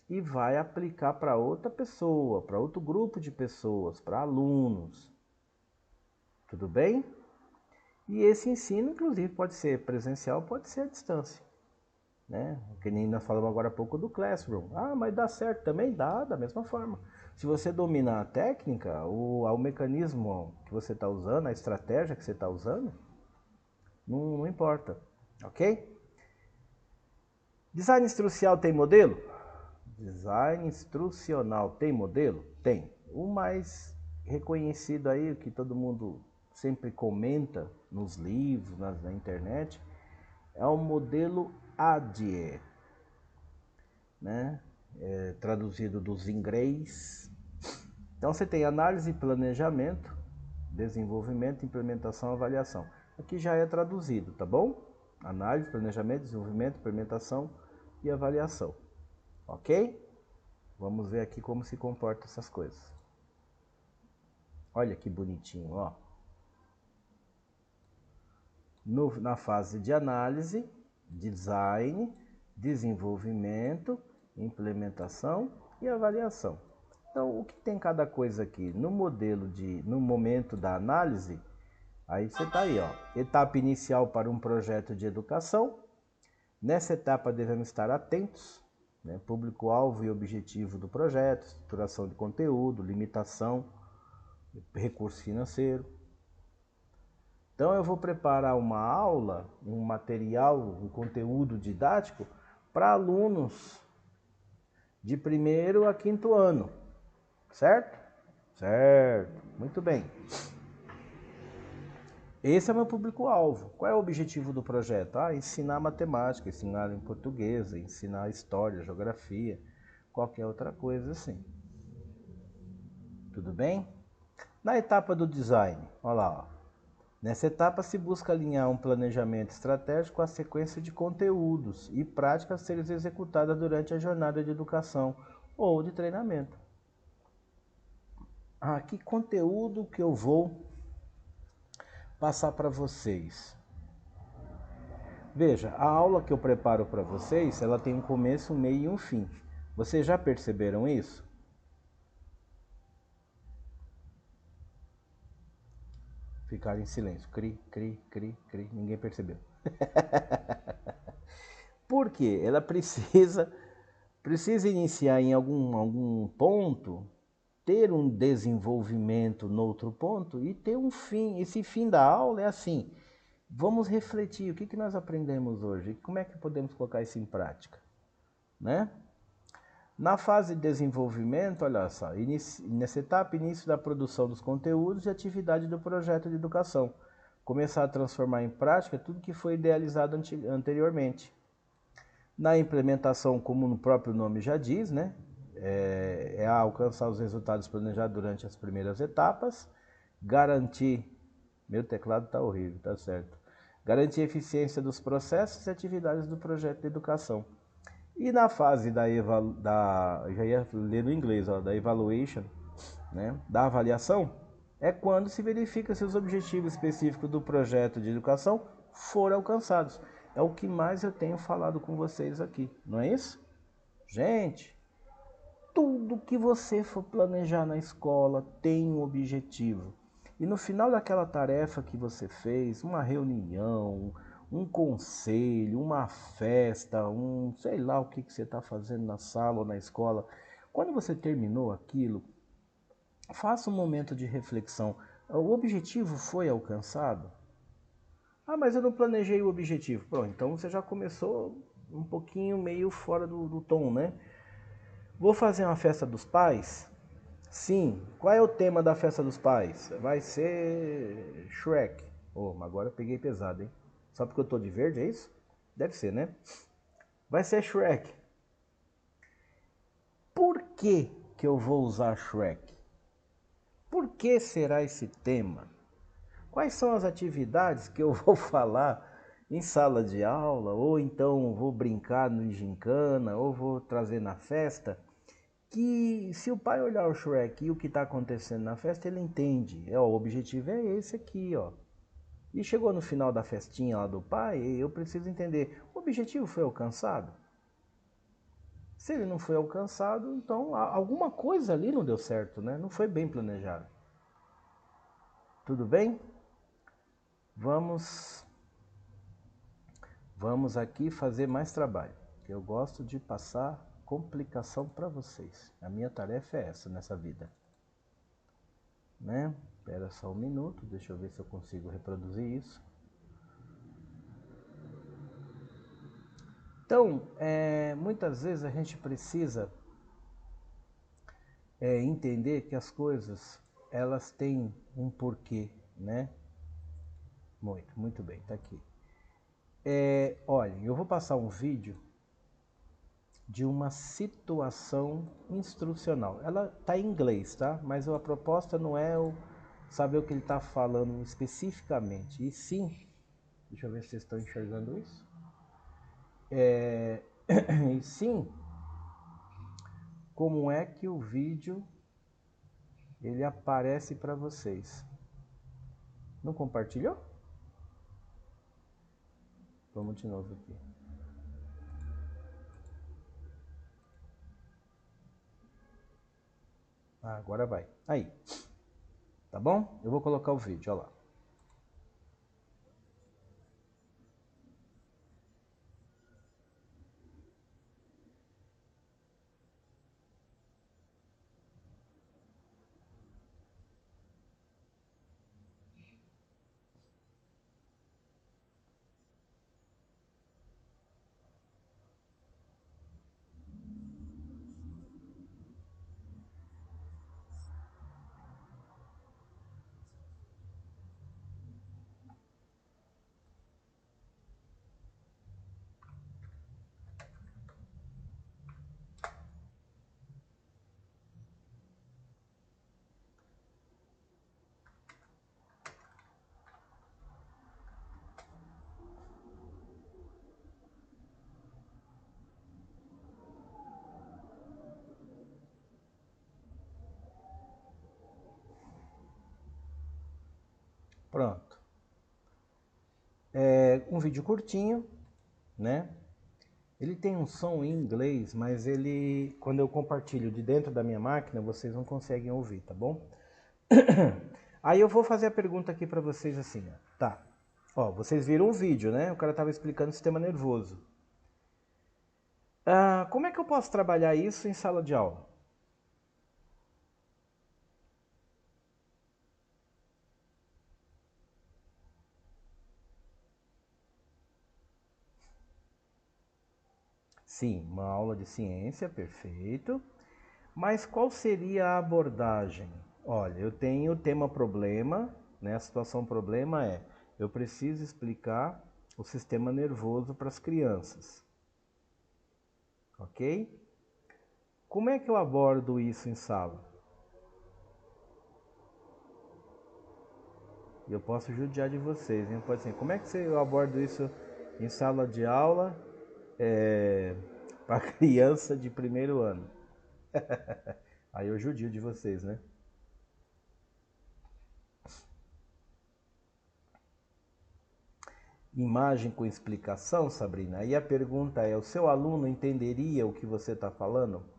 e vai aplicar para outra pessoa, para outro grupo de pessoas, para alunos. Tudo bem? E esse ensino, inclusive, pode ser presencial, pode ser à distância. Né? Que nem nós falamos agora há pouco do Classroom. Mas dá certo também? Dá, da mesma forma. Se você dominar a técnica, o mecanismo que você está usando, a estratégia que você está usando, não importa, ok? Design instrucional tem modelo? Design instrucional tem modelo? Tem. O mais reconhecido aí, o que todo mundo sempre comenta nos livros, na internet, é o modelo ADIE, né? Traduzido dos inglês. Então você tem análise e planejamento, desenvolvimento, implementação, avaliação. Aqui já é traduzido, tá bom? Análise, planejamento, desenvolvimento, implementação e avaliação. Ok? Vamos ver aqui como se comportam essas coisas. Olha que bonitinho, ó. Na fase de análise, design, desenvolvimento, implementação e avaliação. Então, o que tem cada coisa aqui? No momento da análise, aí você está aí, ó. Etapa inicial para um projeto de educação. Nessa etapa devemos estar atentos, né? Público-alvo e objetivo do projeto, estruturação de conteúdo, limitação, recurso financeiro. Então eu vou preparar uma aula, um material, um conteúdo didático para alunos de 1º a 5º ano, certo? Certo, muito bem. Esse é o meu público-alvo. Qual é o objetivo do projeto? Ensinar matemática, ensinar em português, ensinar história, geografia, qualquer outra coisa assim. Tudo bem? Na etapa do design, olha lá, ó. Nessa etapa se busca alinhar um planejamento estratégico à sequência de conteúdos e práticas a serem executadas durante a jornada de educação ou de treinamento. Que conteúdo que eu vou passar para vocês? Veja, a aula que eu preparo para vocês, ela tem um começo, um meio e um fim. Vocês já perceberam isso? Ficaram em silêncio. Cri, cri, cri, cri. Ninguém percebeu. Por quê? Ela precisa iniciar em algum ponto, ter um desenvolvimento no outro ponto e ter um fim. Esse fim da aula é assim: vamos refletir o que nós aprendemos hoje, como é que podemos colocar isso em prática, né? Na fase de desenvolvimento, olha só, nessa etapa, início da produção dos conteúdos e atividade do projeto de educação. Começar a transformar em prática tudo que foi idealizado anteriormente. Na implementação, como o próprio nome já diz, né? É alcançar os resultados planejados durante as primeiras etapas, garantir... Meu teclado está horrível, tá certo. Garantir a eficiência dos processos e atividades do projeto de educação. E na fase já ia ler no inglês, ó, da evaluation, né, da avaliação, é quando se verifica se os objetivos específicos do projeto de educação foram alcançados. É o que mais eu tenho falado com vocês aqui, não é isso? Gente, tudo que você for planejar na escola tem um objetivo. E no final daquela tarefa que você fez, uma reunião, um conselho, uma festa, sei lá o que você está fazendo na sala ou na escola, quando você terminou aquilo, faça um momento de reflexão. O objetivo foi alcançado? Mas eu não planejei o objetivo. Pronto, então você já começou um pouquinho meio fora do tom, né? Vou fazer uma festa dos pais? Sim. Qual é o tema da festa dos pais? Vai ser Shrek. Agora eu peguei pesado, hein? Só porque eu tô de verde, é isso? Deve ser, né? Vai ser Shrek. Por que eu vou usar Shrek? Por que será esse tema? Quais são as atividades que eu vou falar em sala de aula? Ou então vou brincar no gincana? Ou vou trazer na festa? Que se o pai olhar o Shrek e o que está acontecendo na festa, ele entende. O objetivo é esse aqui, ó. E chegou no final da festinha lá do pai, eu preciso entender, o objetivo foi alcançado? Se ele não foi alcançado, então alguma coisa ali não deu certo, né? Não foi bem planejado. Tudo bem? Vamos aqui fazer mais trabalho. Eu gosto de passar complicação para vocês. A minha tarefa é essa nessa vida. Né? Espera só um minuto, deixa eu ver se eu consigo reproduzir isso. Então, muitas vezes a gente precisa entender que as coisas, elas têm um porquê, né? Muito bem, tá aqui. Olha, eu vou passar um vídeo de uma situação instrucional. Ela tá em inglês, tá? Mas a proposta não é saber o que ele está falando especificamente. E sim, deixa eu ver se vocês estão enxergando isso. E sim, como é que o vídeo ele aparece para vocês. Não compartilhou? Vamos de novo aqui. Agora vai. Aí. Tá bom? Eu vou colocar o vídeo, olha lá. Pronto. É um vídeo curtinho, né? Ele tem um som em inglês, mas ele, quando eu compartilho de dentro da minha máquina, vocês não conseguem ouvir, tá bom? Aí eu vou fazer a pergunta aqui para vocês assim, ó. Tá. Ó, vocês viram o vídeo, né? O cara tava explicando o sistema nervoso. Como é que eu posso trabalhar isso em sala de aula? Sim, uma aula de ciência, perfeito. Mas qual seria a abordagem? Olha, eu tenho o tema problema, né? A situação problema é, eu preciso explicar o sistema nervoso para as crianças. Ok? Como é que eu abordo isso em sala? Eu posso judiar de vocês, hein? Pode ser, como é que eu abordo isso em sala de aula para criança de primeiro ano? Aí eu judio de vocês, né? Imagem com explicação, Sabrina? E a pergunta é, o seu aluno entenderia o que você está falando?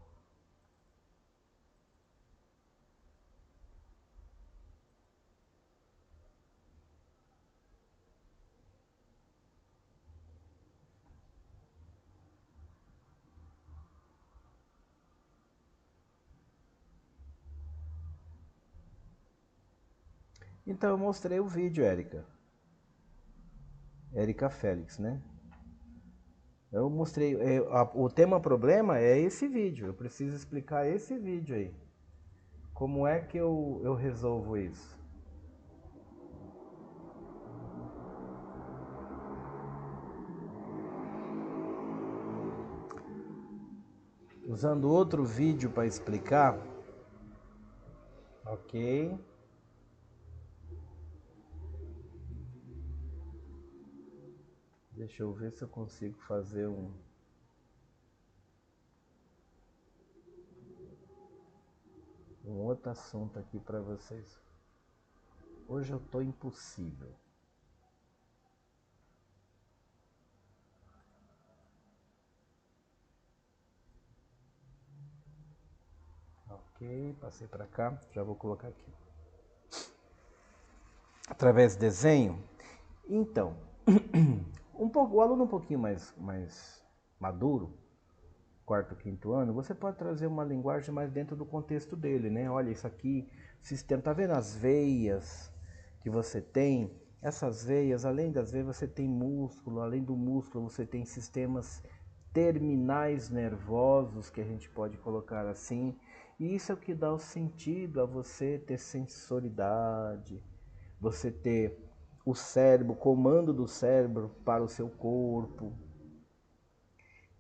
Então eu mostrei o vídeo, Érica. Érica Félix, né? Eu mostrei, o tema problema é esse vídeo, eu preciso explicar esse vídeo aí. Como é que eu resolvo isso? Usando outro vídeo para explicar? Ok. Deixa eu ver se eu consigo fazer um outro assunto aqui para vocês. Hoje eu tô impossível. Ok, passei para cá, já vou colocar aqui. Através de desenho? Então, o aluno um pouquinho mais maduro, quarto, quinto ano, você pode trazer uma linguagem mais dentro do contexto dele, né? Olha, isso aqui, sistema, tá vendo as veias que você tem? Essas veias, além das veias, você tem músculo, além do músculo, você tem sistemas terminais nervosos, que a gente pode colocar assim, e isso é o que dá o sentido a você ter sensoridade, você ter o cérebro, o comando do cérebro para o seu corpo.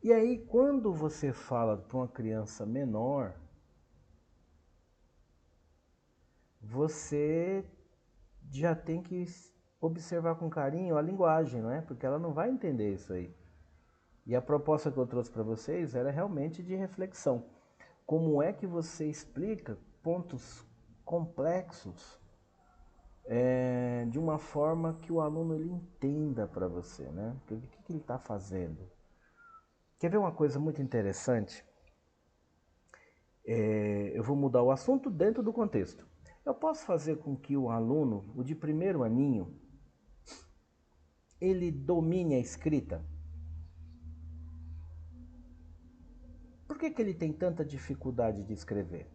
E aí, quando você fala para uma criança menor, você já tem que observar com carinho a linguagem, não é? Porque ela não vai entender isso aí. E a proposta que eu trouxe para vocês era realmente de reflexão. Como é que você explica pontos complexos de uma forma que o aluno ele entenda para você, né? O que ele está fazendo? Quer ver uma coisa muito interessante? Eu vou mudar o assunto dentro do contexto. Eu posso fazer com que o aluno, o de primeiro aninho, ele domine a escrita? Por que ele tem tanta dificuldade de escrever?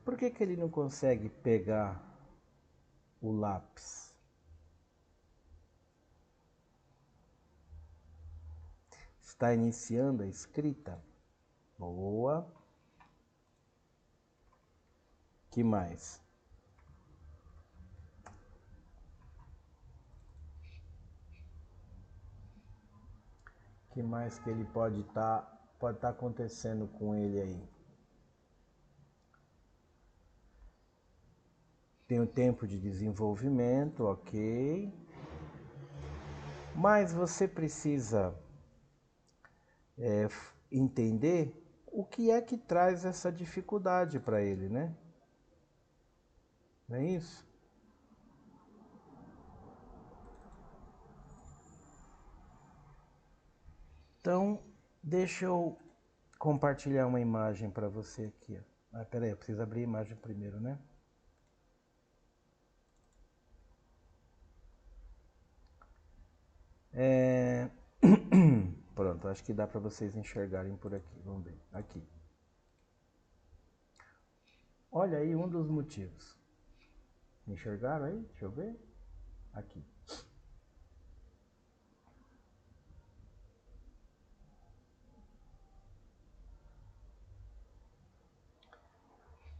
Por que ele não consegue pegar o lápis? Está iniciando a escrita? Boa. Que mais? Que mais que ele pode tá acontecendo com ele aí? Tem o tempo de desenvolvimento, ok. Mas você precisa entender o que é que traz essa dificuldade para ele, né? Não é isso? Então, deixa eu compartilhar uma imagem para você aqui. Ah, peraí, eu preciso abrir a imagem primeiro, né? Pronto, acho que dá para vocês enxergarem por aqui. Vamos ver. Aqui. Olha aí um dos motivos. Enxergaram aí? Deixa eu ver. Aqui.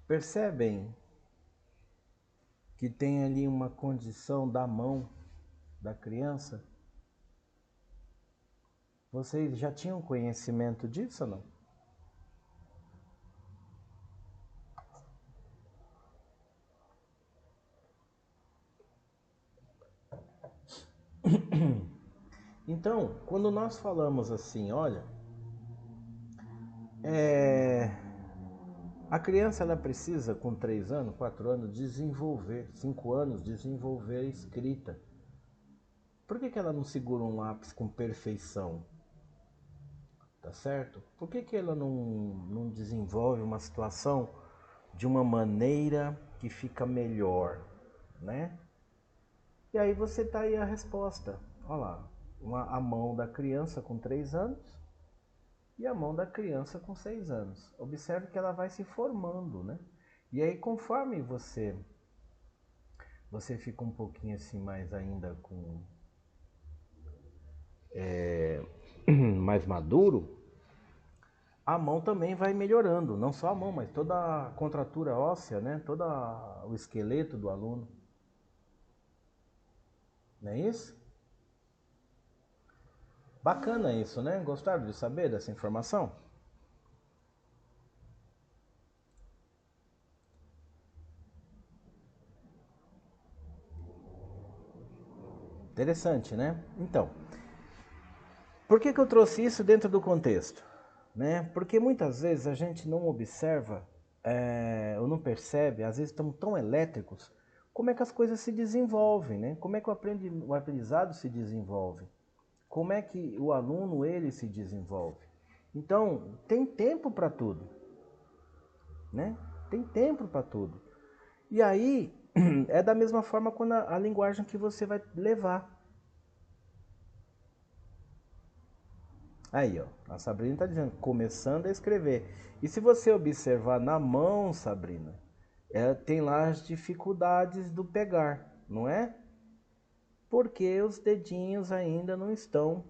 Percebem que tem ali uma condição da mão da criança? Vocês já tinham conhecimento disso ou não? Então, quando nós falamos assim, olha, a criança ela precisa com 3 anos, 4 anos desenvolver, 5 anos desenvolver a escrita. Por que ela não segura um lápis com perfeição? Tá certo? Por que ela não desenvolve uma situação de uma maneira que fica melhor, né? E aí você tá aí a resposta. Olha lá, a mão da criança com 3 anos e a mão da criança com 6 anos. Observe que ela vai se formando, né? E aí conforme você fica um pouquinho assim mais ainda com mais maduro, a mão também vai melhorando, não só a mão, mas toda a contratura óssea, né? Todo o esqueleto do aluno. Não é isso? Bacana isso, né? Gostaram de saber dessa informação? Interessante, né? Então, por que eu trouxe isso dentro do contexto? Né? Porque muitas vezes a gente não observa ou não percebe, às vezes estamos tão elétricos, como é que as coisas se desenvolvem, né? Como é que o aprendizado se desenvolve? Como é que o aluno ele se desenvolve? Então, tem tempo para tudo, né? Tem tempo para tudo. E aí, é da mesma forma quando a linguagem que você vai levar. Aí, ó, a Sabrina está dizendo, começando a escrever. E se você observar na mão, Sabrina, tem lá as dificuldades do pegar, não é? Porque os dedinhos ainda não estão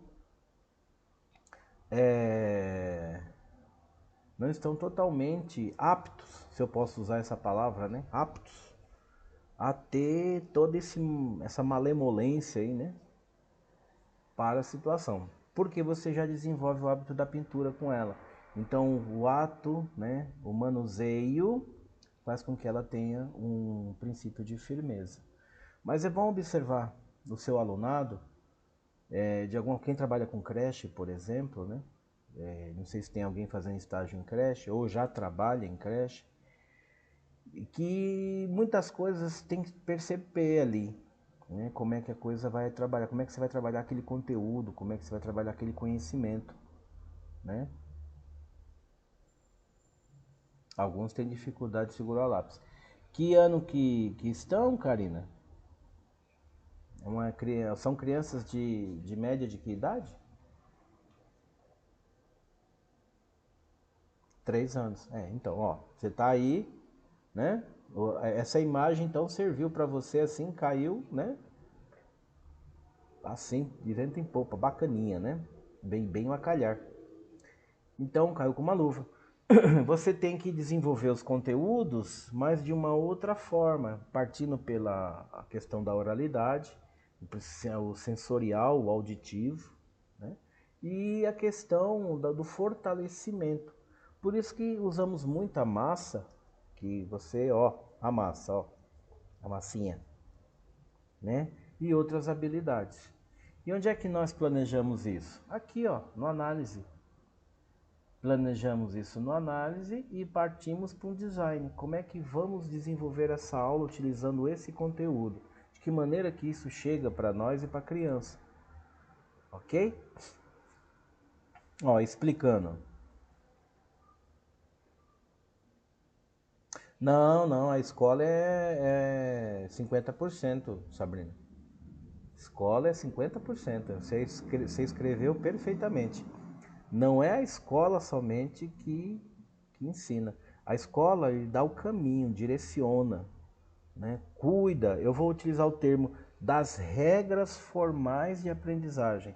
totalmente aptos, se eu posso usar essa palavra, né? Aptos a ter toda essa malemolência aí, né? Para a situação. Porque você já desenvolve o hábito da pintura com ela. Então, o ato, né, o manuseio, faz com que ela tenha um princípio de firmeza. Mas é bom observar no seu alunado, quem trabalha com creche, por exemplo, né? Não sei se tem alguém fazendo estágio em creche ou já trabalha em creche, que muitas coisas tem que perceber ali, né? Como é que a coisa vai trabalhar, como é que você vai trabalhar aquele conteúdo, como é que você vai trabalhar aquele conhecimento, né? Alguns têm dificuldade de segurar o lápis. Que ano que estão, Karina? São crianças de média de que idade? 3 anos. Então, ó, você tá aí, né? Essa imagem então serviu para você assim, caiu, né? Assim, de vento em popa, bacaninha, né? Bem a calhar. Então, caiu com uma luva. Você tem que desenvolver os conteúdos, mas de uma outra forma, partindo pela a questão da oralidade, o sensorial, o auditivo, né? E a questão do fortalecimento. Por isso que usamos muita massa, que você, ó, a massa, ó, a massinha, né? E outras habilidades. E onde é que nós planejamos isso? Aqui, ó, no análise. Planejamos isso no análise e partimos para um design. Como é que vamos desenvolver essa aula utilizando esse conteúdo? De que maneira que isso chega para nós e para a criança? Ok? Ó, explicando. Não, a escola é 50%, Sabrina. Escola é 50%. Você escreveu perfeitamente. Não é a escola somente que ensina. A escola ele dá o caminho, direciona, né? Cuida. Eu vou utilizar o termo das regras formais de aprendizagem.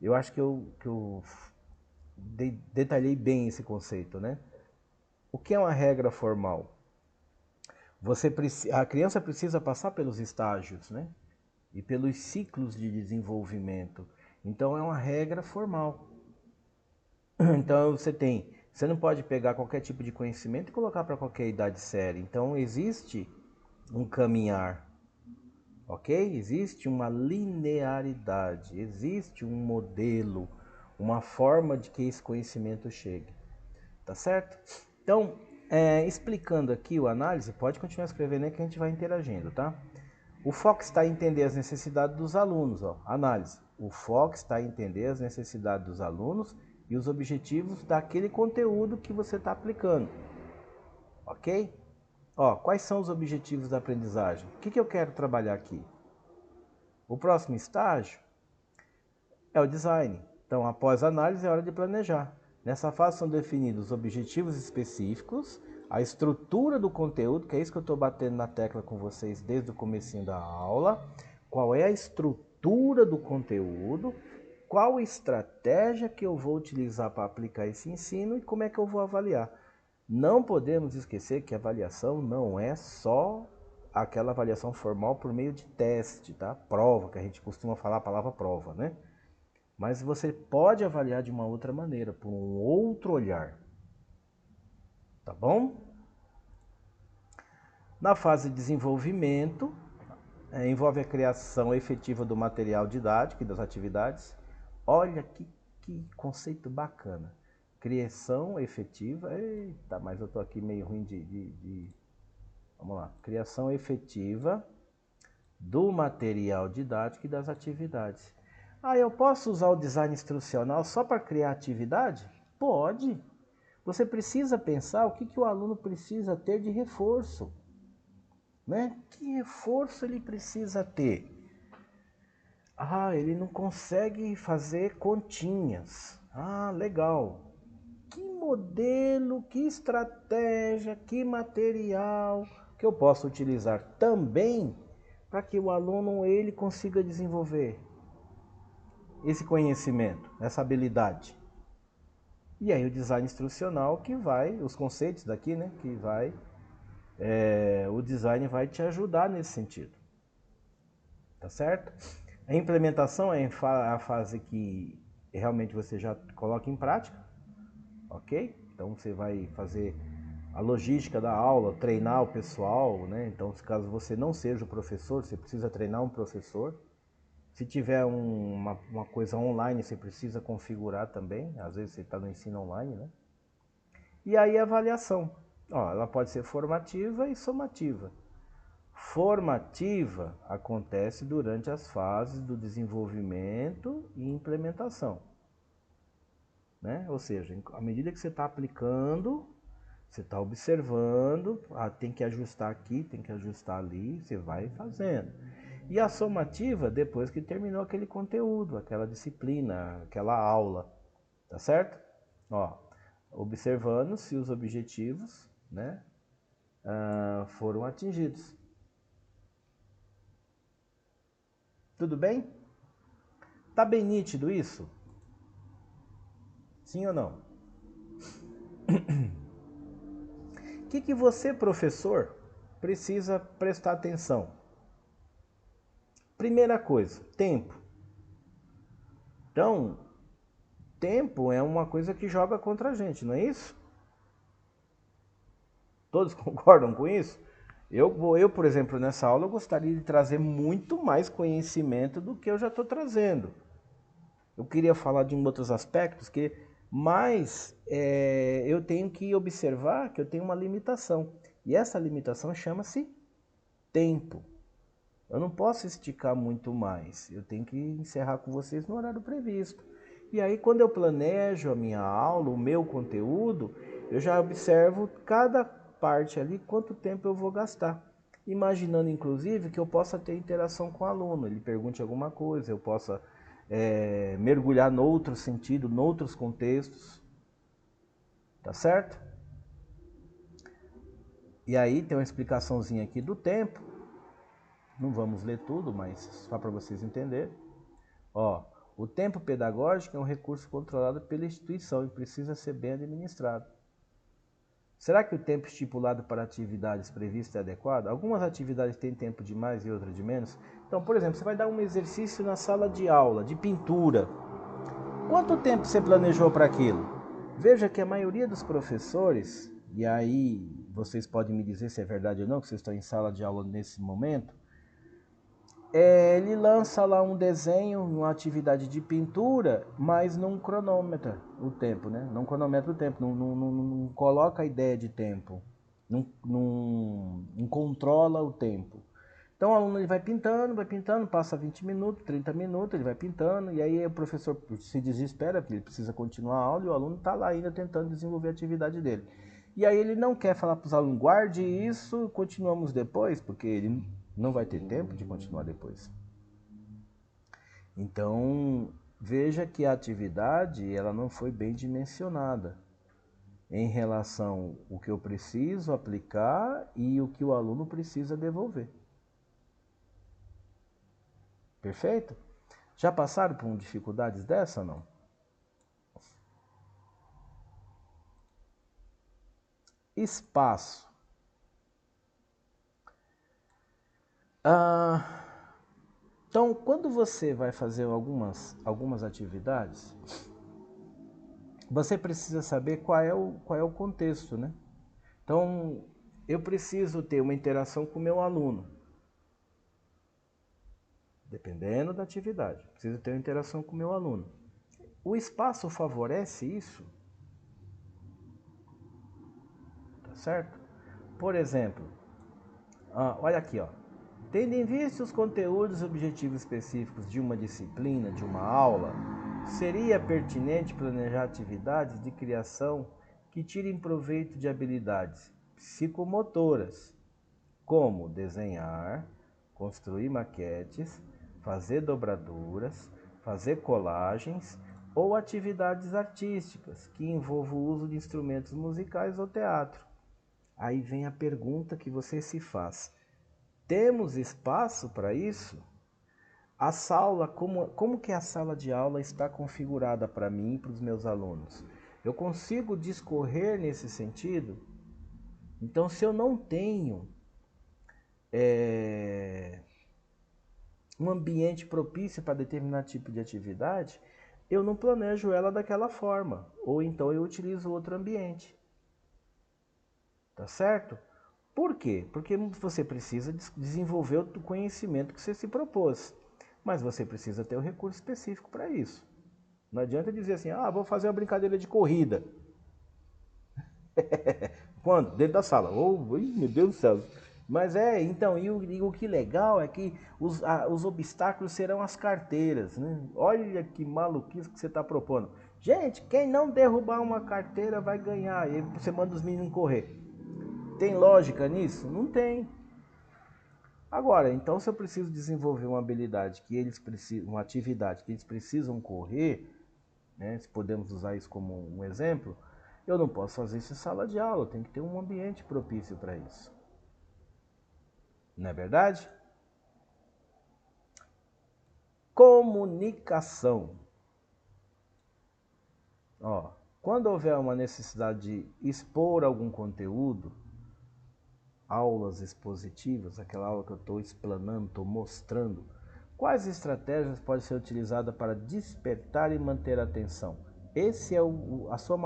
Eu acho que eu detalhei bem esse conceito, né? O que é uma regra formal? A criança precisa passar pelos estágios, né? E pelos ciclos de desenvolvimento. Então é uma regra formal. Então você não pode pegar qualquer tipo de conhecimento e colocar para qualquer idade séria. Então existe um caminhar, ok? Existe uma linearidade, existe um modelo, uma forma de que esse conhecimento chegue, tá certo? Então, explicando aqui o análise, pode continuar escrevendo aí que a gente vai interagindo, tá? O foco está em entender as necessidades dos alunos, ó, análise. O foco está em entender as necessidades dos alunos e os objetivos daquele conteúdo que você está aplicando, ok? Ó, quais são os objetivos da aprendizagem? O que eu quero trabalhar aqui? O próximo estágio é o design. Então, após a análise, é hora de planejar. Nessa fase são definidos os objetivos específicos, a estrutura do conteúdo, que é isso que eu estou batendo na tecla com vocês desde o comecinho da aula. Qual é a estrutura do conteúdo, qual estratégia que eu vou utilizar para aplicar esse ensino e como é que eu vou avaliar. Não podemos esquecer que a avaliação não é só aquela avaliação formal por meio de teste, tá? Prova, que a gente costuma falar a palavra prova, né? Mas você pode avaliar de uma outra maneira, por um outro olhar. Tá bom? Na fase de desenvolvimento, envolve a criação efetiva do material didático e das atividades. Olha que conceito bacana. Criação efetiva. Eita, mas eu tô aqui meio ruim de... Vamos lá. Criação efetiva do material didático e das atividades. Ah, eu posso usar o design instrucional só para criar atividade? Pode. Você precisa pensar o que o aluno precisa ter de reforço, né? Que reforço ele precisa ter? Ah, ele não consegue fazer continhas. Ah, legal. Que modelo, que estratégia, que material que eu posso utilizar também para que o aluno ele consiga desenvolver esse conhecimento, essa habilidade. E aí o design instrucional que vai, os conceitos daqui, né, que vai, o design vai te ajudar nesse sentido, tá certo? A implementação é a fase que realmente você já coloca em prática, ok? Então você vai fazer a logística da aula, treinar o pessoal, né? Então, caso você não seja o professor, você precisa treinar um professor. Se tiver uma coisa online, você precisa configurar também. Às vezes você está no ensino online, né? E aí a avaliação. Ó, ela pode ser formativa e somativa. Formativa acontece durante as fases do desenvolvimento e implementação, né? Ou seja, à medida que você está aplicando, você está observando, tem que ajustar aqui, tem que ajustar ali, você vai fazendo. E a somativa, depois que terminou aquele conteúdo, aquela disciplina, aquela aula, tá certo? Ó, observando se os objetivos, né, foram atingidos. Tudo bem? Tá bem nítido isso? Sim ou não? O que você, professor, precisa prestar atenção? Primeira coisa, tempo. Então, tempo é uma coisa que joga contra a gente, não é isso? Todos concordam com isso? Eu, por exemplo, nessa aula, eu gostaria de trazer muito mais conhecimento do que eu já estou trazendo. Eu queria falar de outros aspectos, mas eu tenho que observar que eu tenho uma limitação. E essa limitação chama-se tempo. Eu não posso esticar muito mais. Eu tenho que encerrar com vocês no horário previsto. E aí, quando eu planejo a minha aula, o meu conteúdo, eu já observo cada parte ali, quanto tempo eu vou gastar. Imaginando, inclusive, que eu possa ter interação com o aluno. Ele pergunte alguma coisa, eu possa mergulhar no outro sentido, em outros contextos. Tá certo? E aí tem uma explicaçãozinha aqui do tempo. Não vamos ler tudo, mas só para vocês entenderem. Ó, o tempo pedagógico é um recurso controlado pela instituição e precisa ser bem administrado. Será que o tempo estipulado para atividades previstas é adequado? Algumas atividades têm tempo de mais e outras de menos. Então, por exemplo, você vai dar um exercício na sala de aula, de pintura. Quanto tempo você planejou para aquilo? Veja que a maioria dos professores, e aí vocês podem me dizer se é verdade ou não, que vocês estão em sala de aula nesse momento, ele lança lá um desenho, uma atividade de pintura, mas não cronômetra o tempo, né? Não cronometra o tempo, não coloca a ideia de tempo, não controla o tempo. Então o aluno ele vai pintando, passa 20 minutos, 30 minutos, ele vai pintando, e aí o professor se desespera, porque ele precisa continuar a aula, e o aluno está lá ainda tentando desenvolver a atividade dele. E aí ele não quer falar para os alunos, guarde isso, continuamos depois, porque ele não vai ter tempo de continuar depois. Então, veja que a atividade ela não foi bem dimensionada em relação ao que eu preciso aplicar e o que o aluno precisa devolver. Perfeito? Já passaram por dificuldades dessa ou não? Espaço. Então, quando você vai fazer algumas atividades, você precisa saber qual é o contexto, né? Então, eu preciso ter uma interação com o meu aluno. Dependendo da atividade, preciso ter uma interação com o meu aluno. O espaço favorece isso? Tá certo? Por exemplo, olha aqui, ó. Tendo em vista os conteúdos e objetivos específicos de uma disciplina, de uma aula, seria pertinente planejar atividades de criação que tirem proveito de habilidades psicomotoras, como desenhar, construir maquetes, fazer dobraduras, fazer colagens ou atividades artísticas que envolvam o uso de instrumentos musicais ou teatro. Aí vem a pergunta que você se faz. Temos espaço para isso? A sala, como que a sala de aula está configurada para mim e para os meus alunos? Eu consigo discorrer nesse sentido? Então, se eu não tenho um ambiente propício para determinado tipo de atividade, eu não planejo ela daquela forma, ou então eu utilizo outro ambiente. Tá certo? Por quê? Porque você precisa desenvolver o conhecimento que você se propôs, mas você precisa ter o recurso específico para isso. Não adianta dizer assim, vou fazer uma brincadeira de corrida. Quando? Dentro da sala. Oh, meu Deus do céu. Mas então, e o que legal é que os obstáculos serão as carteiras, né? Olha que maluquice que você está propondo. Gente, quem não derrubar uma carteira vai ganhar. E aí você manda os meninos correr. Tem lógica nisso? Não tem. Agora, então se eu preciso desenvolver uma habilidade que eles precisam, uma atividade que eles precisam correr, né, se podemos usar isso como um exemplo, eu não posso fazer isso em sala de aula, eu tenho que ter um ambiente propício para isso. Não é verdade? Comunicação. Ó, quando houver uma necessidade de expor algum conteúdo, aulas expositivas, aquela aula que eu estou explanando, estou mostrando, quais estratégias podem ser utilizadas para despertar e manter a atenção? Esse é a sua,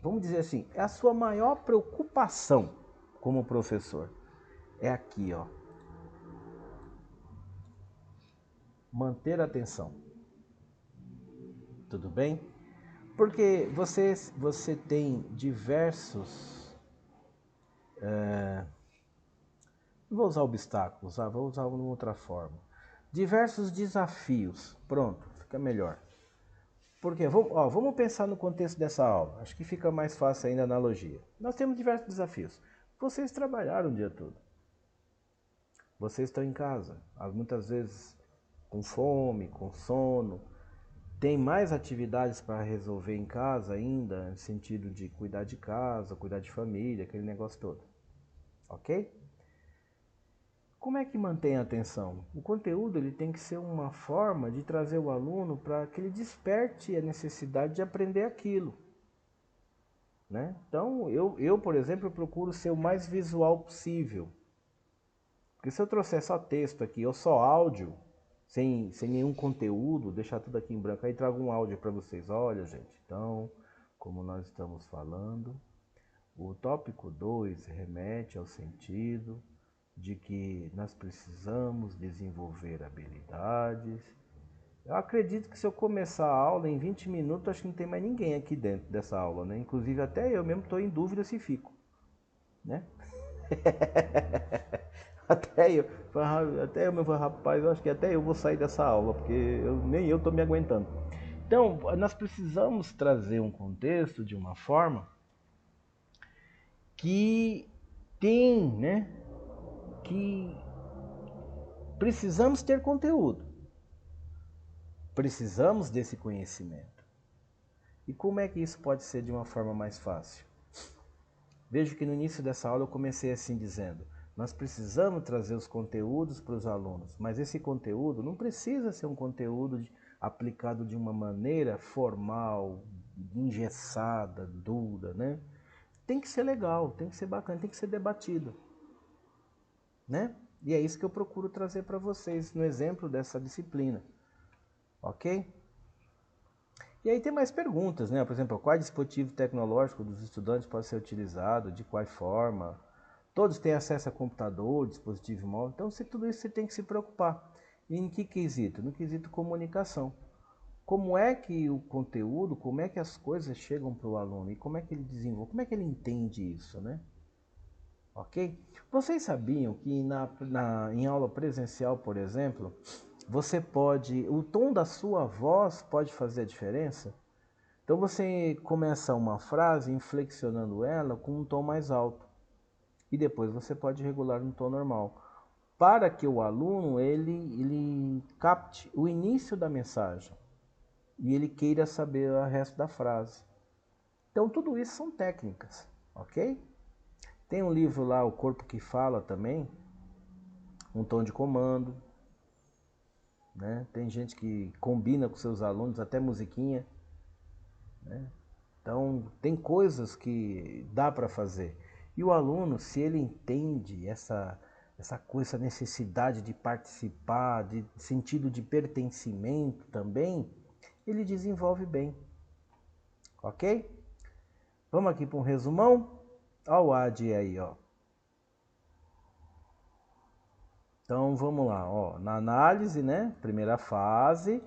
vamos dizer assim, é a sua maior preocupação como professor. É aqui, ó. Manter a atenção. Tudo bem? Porque você tem diversos... não vou usar obstáculos, vou usar uma outra forma. Diversos desafios. Pronto, fica melhor. Porque vamos pensar no contexto dessa aula. Acho que fica mais fácil ainda a analogia. Nós temos diversos desafios. Vocês trabalharam o dia todo. Vocês estão em casa, muitas vezes com fome, com sono. Tem mais atividades para resolver em casa ainda, no sentido de cuidar de casa, cuidar de família, aquele negócio todo. Ok? Como é que mantém a atenção? O conteúdo ele tem que ser uma forma de trazer o aluno para que ele desperte a necessidade de aprender aquilo. Né? Então, eu, por exemplo, procuro ser o mais visual possível. Porque se eu trouxer só texto aqui ou só áudio, sem nenhum conteúdo, deixar tudo aqui em branco, aí trago um áudio para vocês. Olha, gente, então, como nós estamos falando, o tópico 2 remete ao sentido de que nós precisamos desenvolver habilidades. Eu acredito que se eu começar a aula em 20 minutos, acho que não tem mais ninguém aqui dentro dessa aula, né? Inclusive até eu mesmo estou em dúvida se fico, né? até eu mesmo, rapaz, eu acho que até eu vou sair dessa aula, porque nem eu estou me aguentando. Então, nós precisamos trazer um contexto de uma forma que tem, né? Que precisamos ter conteúdo. Precisamos desse conhecimento. E como é que isso pode ser de uma forma mais fácil? Vejo que no início dessa aula eu comecei assim dizendo, nós precisamos trazer os conteúdos para os alunos, mas esse conteúdo não precisa ser um conteúdo aplicado de uma maneira formal, engessada, dura, né? Tem que ser legal, tem que ser bacana, tem que ser debatido, né? E é isso que eu procuro trazer para vocês no exemplo dessa disciplina, ok? E aí tem mais perguntas, né? Por exemplo, qual dispositivo tecnológico dos estudantes pode ser utilizado, de qual forma? Todos têm acesso a computador, dispositivo móvel, então tudo isso você tem que se preocupar. E em que quesito? No quesito comunicação. Como é que o conteúdo, como é que as coisas chegam para o aluno e como é que ele desenvolve, como é que ele entende isso, né? Ok? Vocês sabiam que em aula presencial, por exemplo, o tom da sua voz pode fazer a diferença? Então você começa uma frase inflexionando ela com um tom mais alto e depois você pode regular no tom normal, para que o aluno ele capte o início da mensagem e ele queira saber o resto da frase. Então tudo isso são técnicas, ok? Tem um livro lá, O Corpo que Fala também, um tom de comando, né? Tem gente que combina com seus alunos até musiquinha, né? Então tem coisas que dá para fazer. E o aluno, se ele entende essa coisa, essa necessidade de participar, de sentido de pertencimento também, ele desenvolve bem. Ok? Vamos aqui para um resumão. Olha o AD aí, ó. Então vamos lá, ó. Na análise, né? Primeira fase,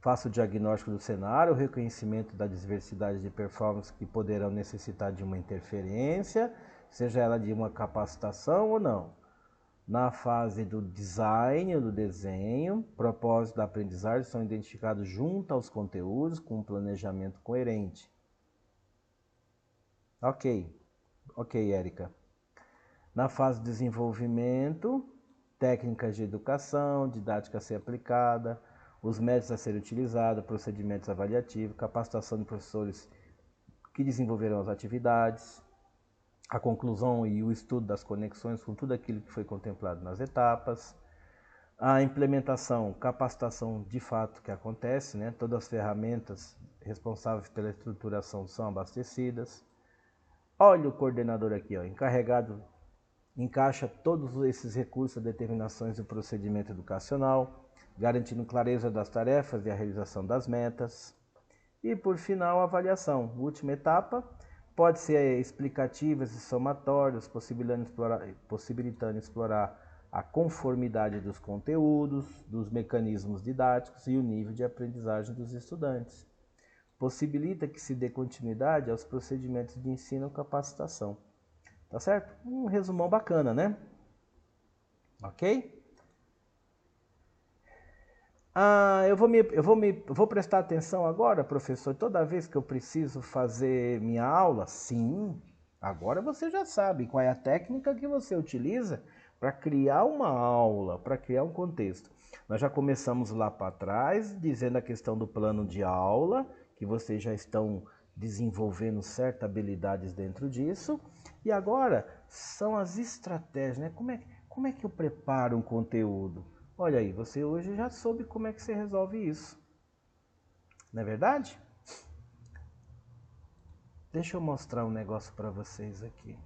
faço o diagnóstico do cenário, o reconhecimento da diversidade de performance que poderão necessitar de uma interferência, seja ela de uma capacitação ou não. Na fase do design, do desenho, propósitos da aprendizagem são identificados junto aos conteúdos com um planejamento coerente. Ok, Érica. Na fase de desenvolvimento, técnicas de educação, didática a ser aplicada, os métodos a serem utilizados, procedimentos avaliativos, capacitação de professores que desenvolverão as atividades, a conclusão e o estudo das conexões com tudo aquilo que foi contemplado nas etapas, a implementação, capacitação de fato que acontece, né? Todas as ferramentas responsáveis pela estruturação são abastecidas. Olha o coordenador aqui, ó, encarregado, encaixa todos esses recursos, determinações do procedimento educacional, garantindo clareza das tarefas e a realização das metas. E por final, a avaliação. Última etapa, pode ser explicativas e somatórias, possibilitando explorar a conformidade dos conteúdos, dos mecanismos didáticos e o nível de aprendizagem dos estudantes. Possibilita que se dê continuidade aos procedimentos de ensino e capacitação. Tá certo? Um resumão bacana, né? Ok? Eu vou prestar atenção agora, professor, toda vez que eu preciso fazer minha aula? Sim, agora você já sabe qual é a técnica que você utiliza para criar uma aula, para criar um contexto. Nós já começamos lá para trás, dizendo a questão do plano de aula, que vocês já estão desenvolvendo certas habilidades dentro disso. E agora são as estratégias, né? Como é que eu preparo um conteúdo? Olha aí, você hoje já soube como é que você resolve isso. Não é verdade? Deixa eu mostrar um negócio para vocês aqui.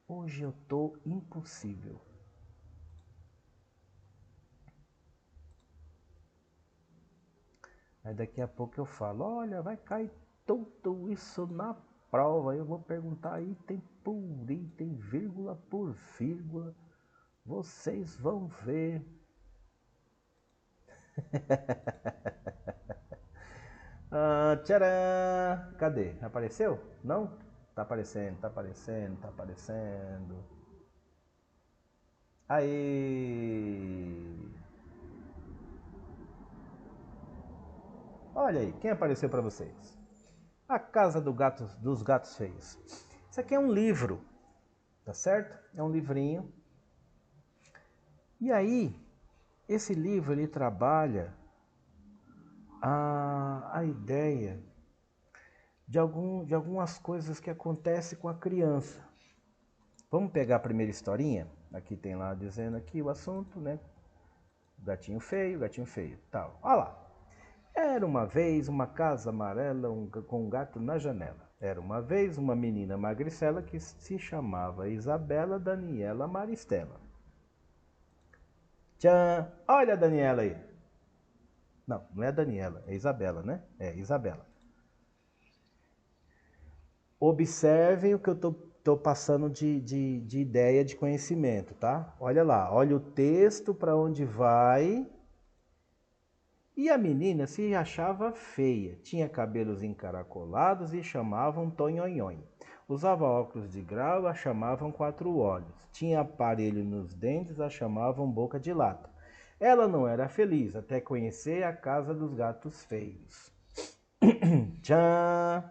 Hoje eu tô impossível. Aí daqui a pouco eu falo, olha, vai cair tudo isso na prova. Eu vou perguntar item por item, vírgula por vírgula. Vocês vão ver. Tcharam! Cadê? Apareceu? Não? Tá aparecendo, tá aparecendo, tá aparecendo. Aí! Olha aí, quem apareceu para vocês? A Casa dos Gatos Feios. Isso aqui é um livro, tá certo? É um livrinho. E aí, esse livro ele trabalha a ideia de algumas coisas que acontecem com a criança. Vamos pegar a primeira historinha? Aqui tem lá dizendo aqui o assunto, né? Gatinho feio, tal. Olha lá. Era uma vez uma casa amarela com um gato na janela. Era uma vez uma menina magricela que se chamava Isabela Daniela Maristela. Tchan! Olha a Daniela aí. Não, não é a Daniela, é Isabela, né? É Isabela. Observem o que eu tô passando de ideia, de conhecimento, tá? Olha lá, olha o texto para onde vai. E a menina se achava feia, tinha cabelos encaracolados e chamavam Tonhonhon. Usava óculos de grau, a chamavam quatro olhos. Tinha aparelho nos dentes, a chamavam boca de lata. Ela não era feliz até conhecer a casa dos gatos feios. Tchan!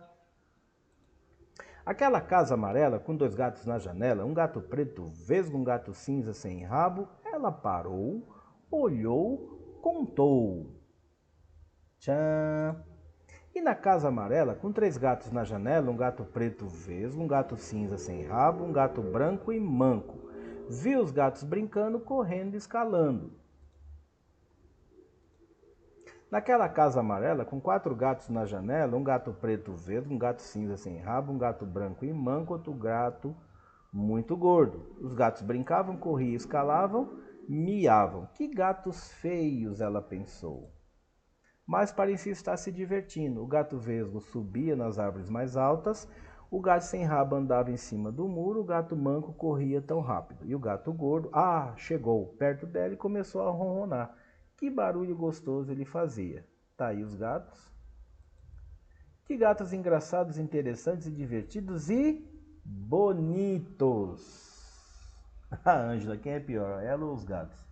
Aquela casa amarela com dois gatos na janela, um gato preto vesgo, um gato cinza sem rabo, ela parou, olhou, contou. Tchan! E na casa amarela, com três gatos na janela, um gato preto vesgo, um gato cinza sem rabo, um gato branco e manco. Viu os gatos brincando, correndo e escalando. Naquela casa amarela, com quatro gatos na janela, um gato preto vesgo, um gato cinza sem rabo, um gato branco e manco, outro gato muito gordo. Os gatos brincavam, corriam e escalavam, miavam. Que gatos feios, ela pensou. Mas parecia estar se divertindo. O gato vesgo subia nas árvores mais altas, o gato sem rabo andava em cima do muro, o gato manco corria tão rápido. E o gato gordo, chegou perto dela e começou a ronronar. Que barulho gostoso ele fazia. Tá aí os gatos. Que gatos engraçados, interessantes e divertidos e bonitos. A Ângela, quem é pior, ela ou os gatos?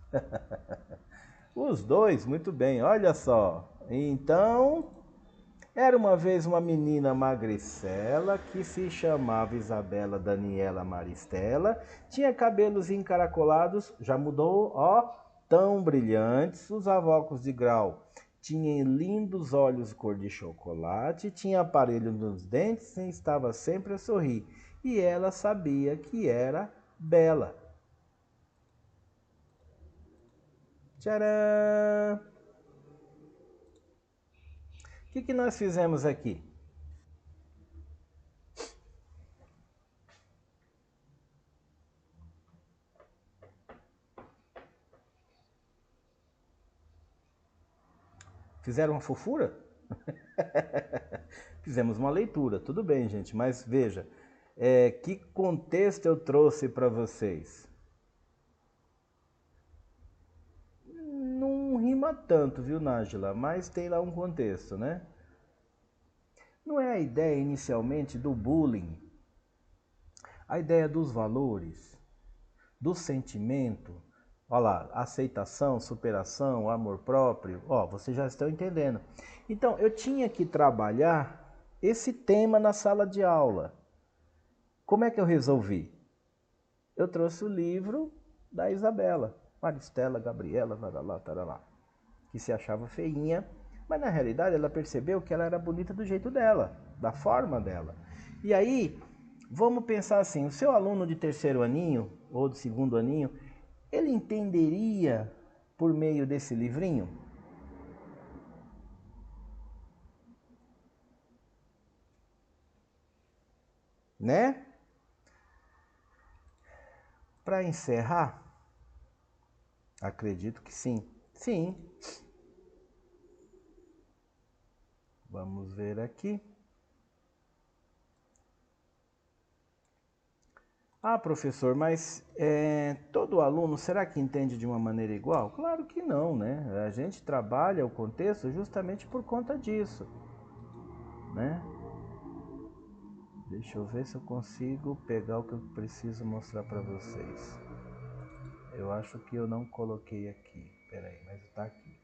Os dois, muito bem, olha só. Então, era uma vez uma menina magricela que se chamava Isabela Daniela Maristela, tinha cabelos encaracolados, já mudou, ó, tão brilhantes, usava óculos de grau, tinha lindos olhos cor de chocolate, tinha aparelho nos dentes e estava sempre a sorrir. E ela sabia que era bela. Tcharam! O que nós fizemos aqui? Fizeram uma fofura? Fizemos uma leitura, tudo bem, gente, mas veja, que contexto eu trouxe para vocês? Não rima tanto, viu, Nájila? Mas tem lá um contexto, né? Não é a ideia inicialmente do bullying, a ideia dos valores, do sentimento, olha lá, aceitação, superação, amor próprio, ó, vocês já estão entendendo. Então, eu tinha que trabalhar esse tema na sala de aula. Como é que eu resolvi? Eu trouxe o livro da Isabela, Maristela, Gabriela, tarará, tarará, que se achava feinha, mas na realidade ela percebeu que ela era bonita do jeito dela, da forma dela. E aí, vamos pensar assim, o seu aluno de terceiro aninho, ou de segundo aninho, ele entenderia por meio desse livrinho? Né? Para encerrar, acredito que sim. Sim. Vamos ver aqui. Professor, mas todo aluno, será que entende de uma maneira igual? Claro que não, né? A gente trabalha o contexto justamente por conta disso, né? Deixa eu ver se eu consigo pegar o que eu preciso mostrar para vocês. Eu acho que eu não coloquei aqui. Peraí, mas está aqui.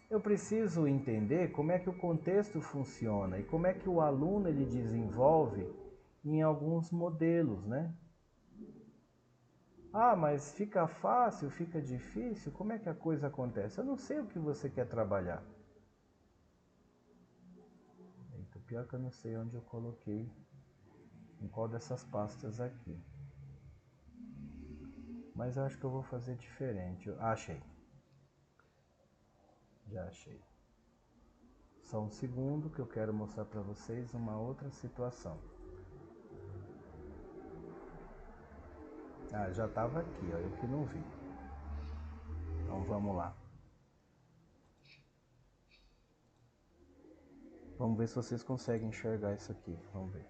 Eu preciso entender como é que o contexto funciona e como é que o aluno ele desenvolve em alguns modelos, né? Mas fica fácil, fica difícil? Como é que a coisa acontece? Eu não sei o que você quer trabalhar. Eita, pior que eu não sei onde eu coloquei, em qual dessas pastas aqui. Mas eu acho que eu vou fazer diferente. Achei. Já achei. Só um segundo que eu quero mostrar para vocês uma outra situação. Já estava aqui, ó, eu que não vi. Então vamos lá. Vamos ver se vocês conseguem enxergar isso aqui. Vamos ver.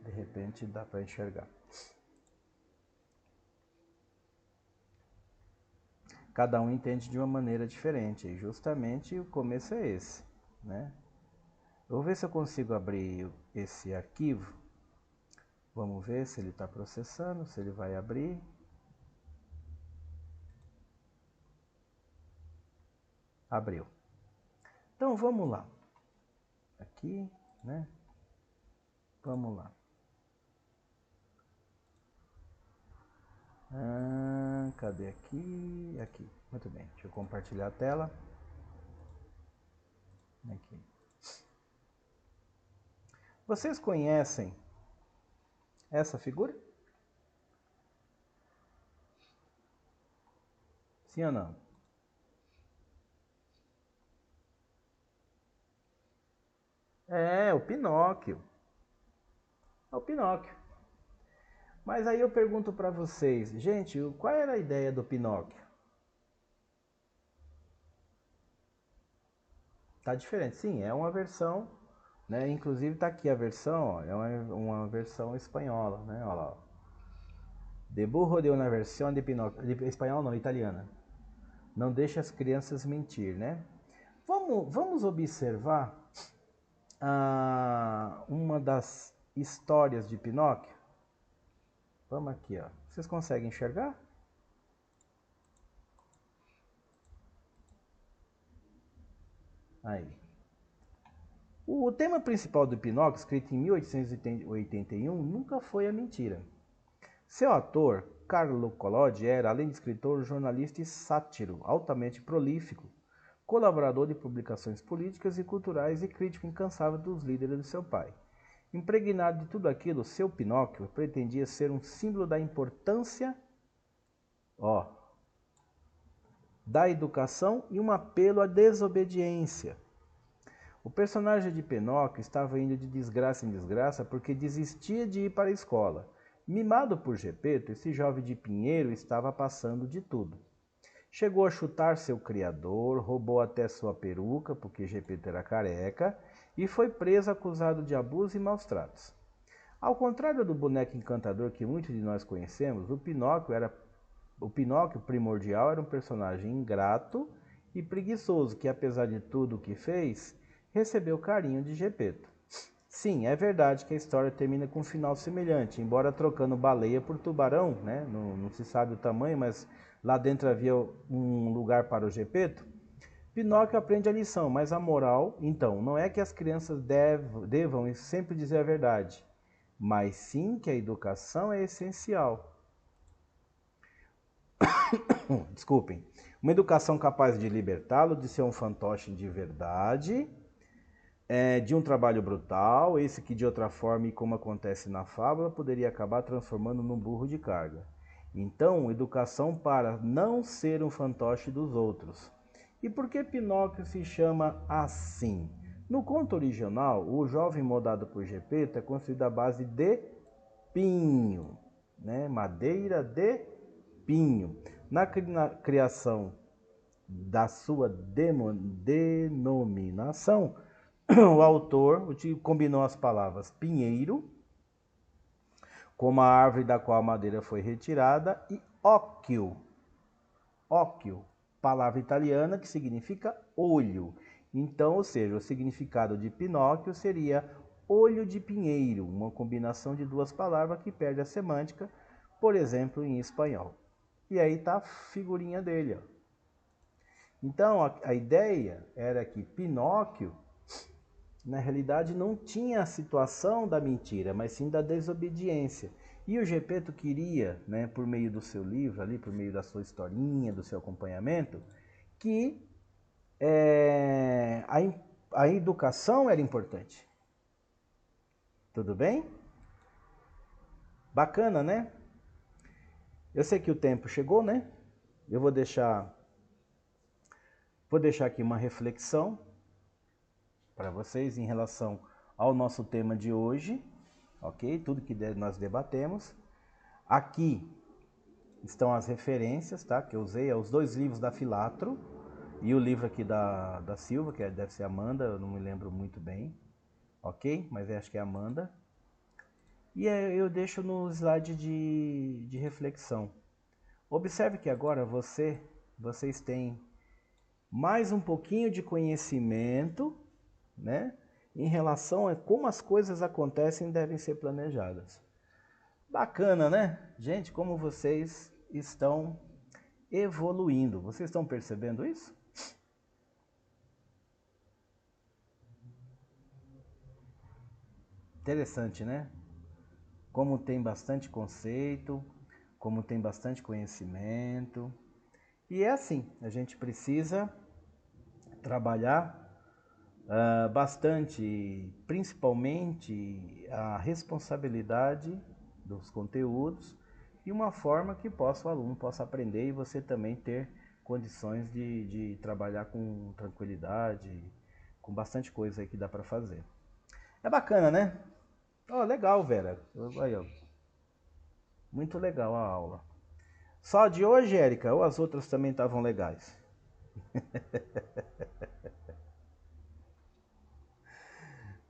De repente dá para enxergar. Cada um entende de uma maneira diferente. E justamente o começo é esse, né? Eu vou ver se eu consigo abrir esse arquivo. Vamos ver se ele está processando, se ele vai abrir. Abriu. Então vamos lá. Aqui, né? Vamos lá. Cadê aqui? Aqui. Muito bem. Deixa eu compartilhar a tela. Aqui. Vocês conhecem essa figura? Sim ou não? É o Pinóquio. É o Pinóquio. Mas aí eu pergunto para vocês, gente, qual era a ideia do Pinóquio? Tá diferente. Sim, é uma versão, né? Inclusive tá aqui a versão, ó, é uma versão espanhola, né? Olha lá. Ó. De burro de uma versão de Pinóquio, de espanhol não, italiana. Não deixe as crianças mentir, né? Vamos observar uma das histórias de Pinóquio. Vamos aqui, ó. Vocês conseguem enxergar? Aí. O tema principal do Pinóquio, escrito em 1881, nunca foi a mentira. Seu ator, Carlo Collodi, era, além de escritor, jornalista e sátiro, altamente prolífico, colaborador de publicações políticas e culturais e crítico incansável dos líderes de seu pai. Impregnado de tudo aquilo, seu Pinóquio pretendia ser um símbolo da importância, da educação e um apelo à desobediência. O personagem de Pinóquio estava indo de desgraça em desgraça porque desistia de ir para a escola. Mimado por Gepeto, esse jovem de Pinheiro estava passando de tudo. Chegou a chutar seu criador, roubou até sua peruca, porque Gepeto era careca, e foi preso acusado de abuso e maus tratos. Ao contrário do boneco encantador que muitos de nós conhecemos, o Pinóquio primordial era um personagem ingrato e preguiçoso que, apesar de tudo o que fez, recebeu carinho de Gepeto. Sim, é verdade que a história termina com um final semelhante, embora trocando baleia por tubarão, né? Não se sabe o tamanho, mas lá dentro havia um lugar para o Gepeto. Pinóquio aprende a lição, mas a moral, então, não é que as crianças devam sempre dizer a verdade, mas sim que a educação é essencial. Desculpem. Uma educação capaz de libertá-lo de ser um fantoche de verdade, de um trabalho brutal, esse que de outra forma e como acontece na fábula, poderia acabar transformando num burro de carga. Então, educação para não ser um fantoche dos outros. E por que Pinóquio se chama assim? No conto original, o jovem modado por Gepeto é construído à base de pinho, né? Madeira de pinho. Na criação da sua denominação, o autor combinou as palavras pinheiro, como a árvore da qual a madeira foi retirada, e occhio, palavra italiana que significa olho. Então, ou seja, o significado de Pinóquio seria olho de pinheiro, uma combinação de duas palavras que perde a semântica, por exemplo, em espanhol. E aí está a figurinha dele. Ó. Então, a ideia era que Pinóquio, na realidade, não tinha a situação da mentira, mas sim da desobediência. E o Gepeto queria, né, por meio do seu livro, ali, por meio da sua historinha, do seu acompanhamento, que a educação era importante. Tudo bem? Bacana, né? Eu sei que o tempo chegou, né? Eu vou deixar aqui uma reflexão para vocês em relação ao nosso tema de hoje, ok? Tudo que nós debatemos. Aqui estão as referências, tá? Que eu usei, os dois livros da Filatro e o livro aqui da Silva, que deve ser Amanda, eu não me lembro muito bem, ok? Mas acho que é Amanda. E eu deixo no slide de reflexão. Observe que agora vocês têm mais um pouquinho de conhecimento, né? Em relação a como as coisas acontecem e devem ser planejadas. Bacana, né? Gente, como vocês estão evoluindo. Vocês estão percebendo isso? Interessante, né? Como tem bastante conceito, como tem bastante conhecimento. E é assim, a gente precisa trabalhar bastante, principalmente a responsabilidade dos conteúdos e uma forma que o aluno possa aprender e você também ter condições de trabalhar com tranquilidade, com bastante coisa aí que dá para fazer. É bacana, né? Oh, legal, Vera. Aí, ó. Muito legal a aula. Só a de hoje, Érica, ou as outras também estavam legais?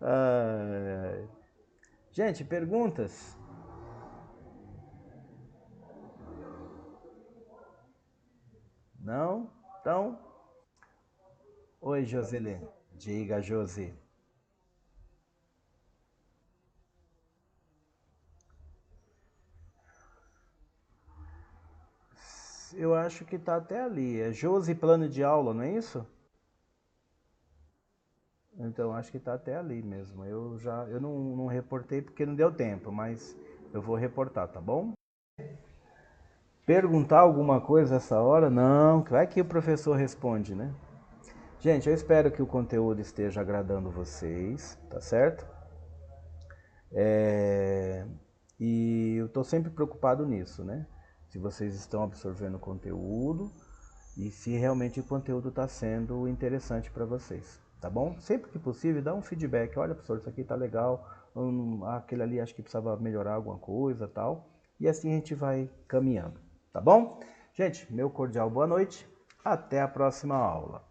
Ah, gente, perguntas? Não? Então, oi, Joselê. Diga, Josi. Eu acho que tá até ali. É Josi plano de aula, não é isso? Então acho que tá até ali mesmo. Eu não reportei porque não deu tempo, mas eu vou reportar, tá bom? Perguntar alguma coisa essa hora? Não, vai que o professor responde, né? Gente, eu espero que o conteúdo esteja agradando vocês, tá certo? É, E eu estou sempre preocupado nisso, né? Se vocês estão absorvendo o conteúdo e se realmente o conteúdo está sendo interessante para vocês, tá bom? Sempre que possível, dá um feedback. Olha, professor, isso aqui tá legal. Aquele ali acho que precisava melhorar alguma coisa, tal. E assim a gente vai caminhando, tá bom? Gente, meu cordial boa noite. Até a próxima aula.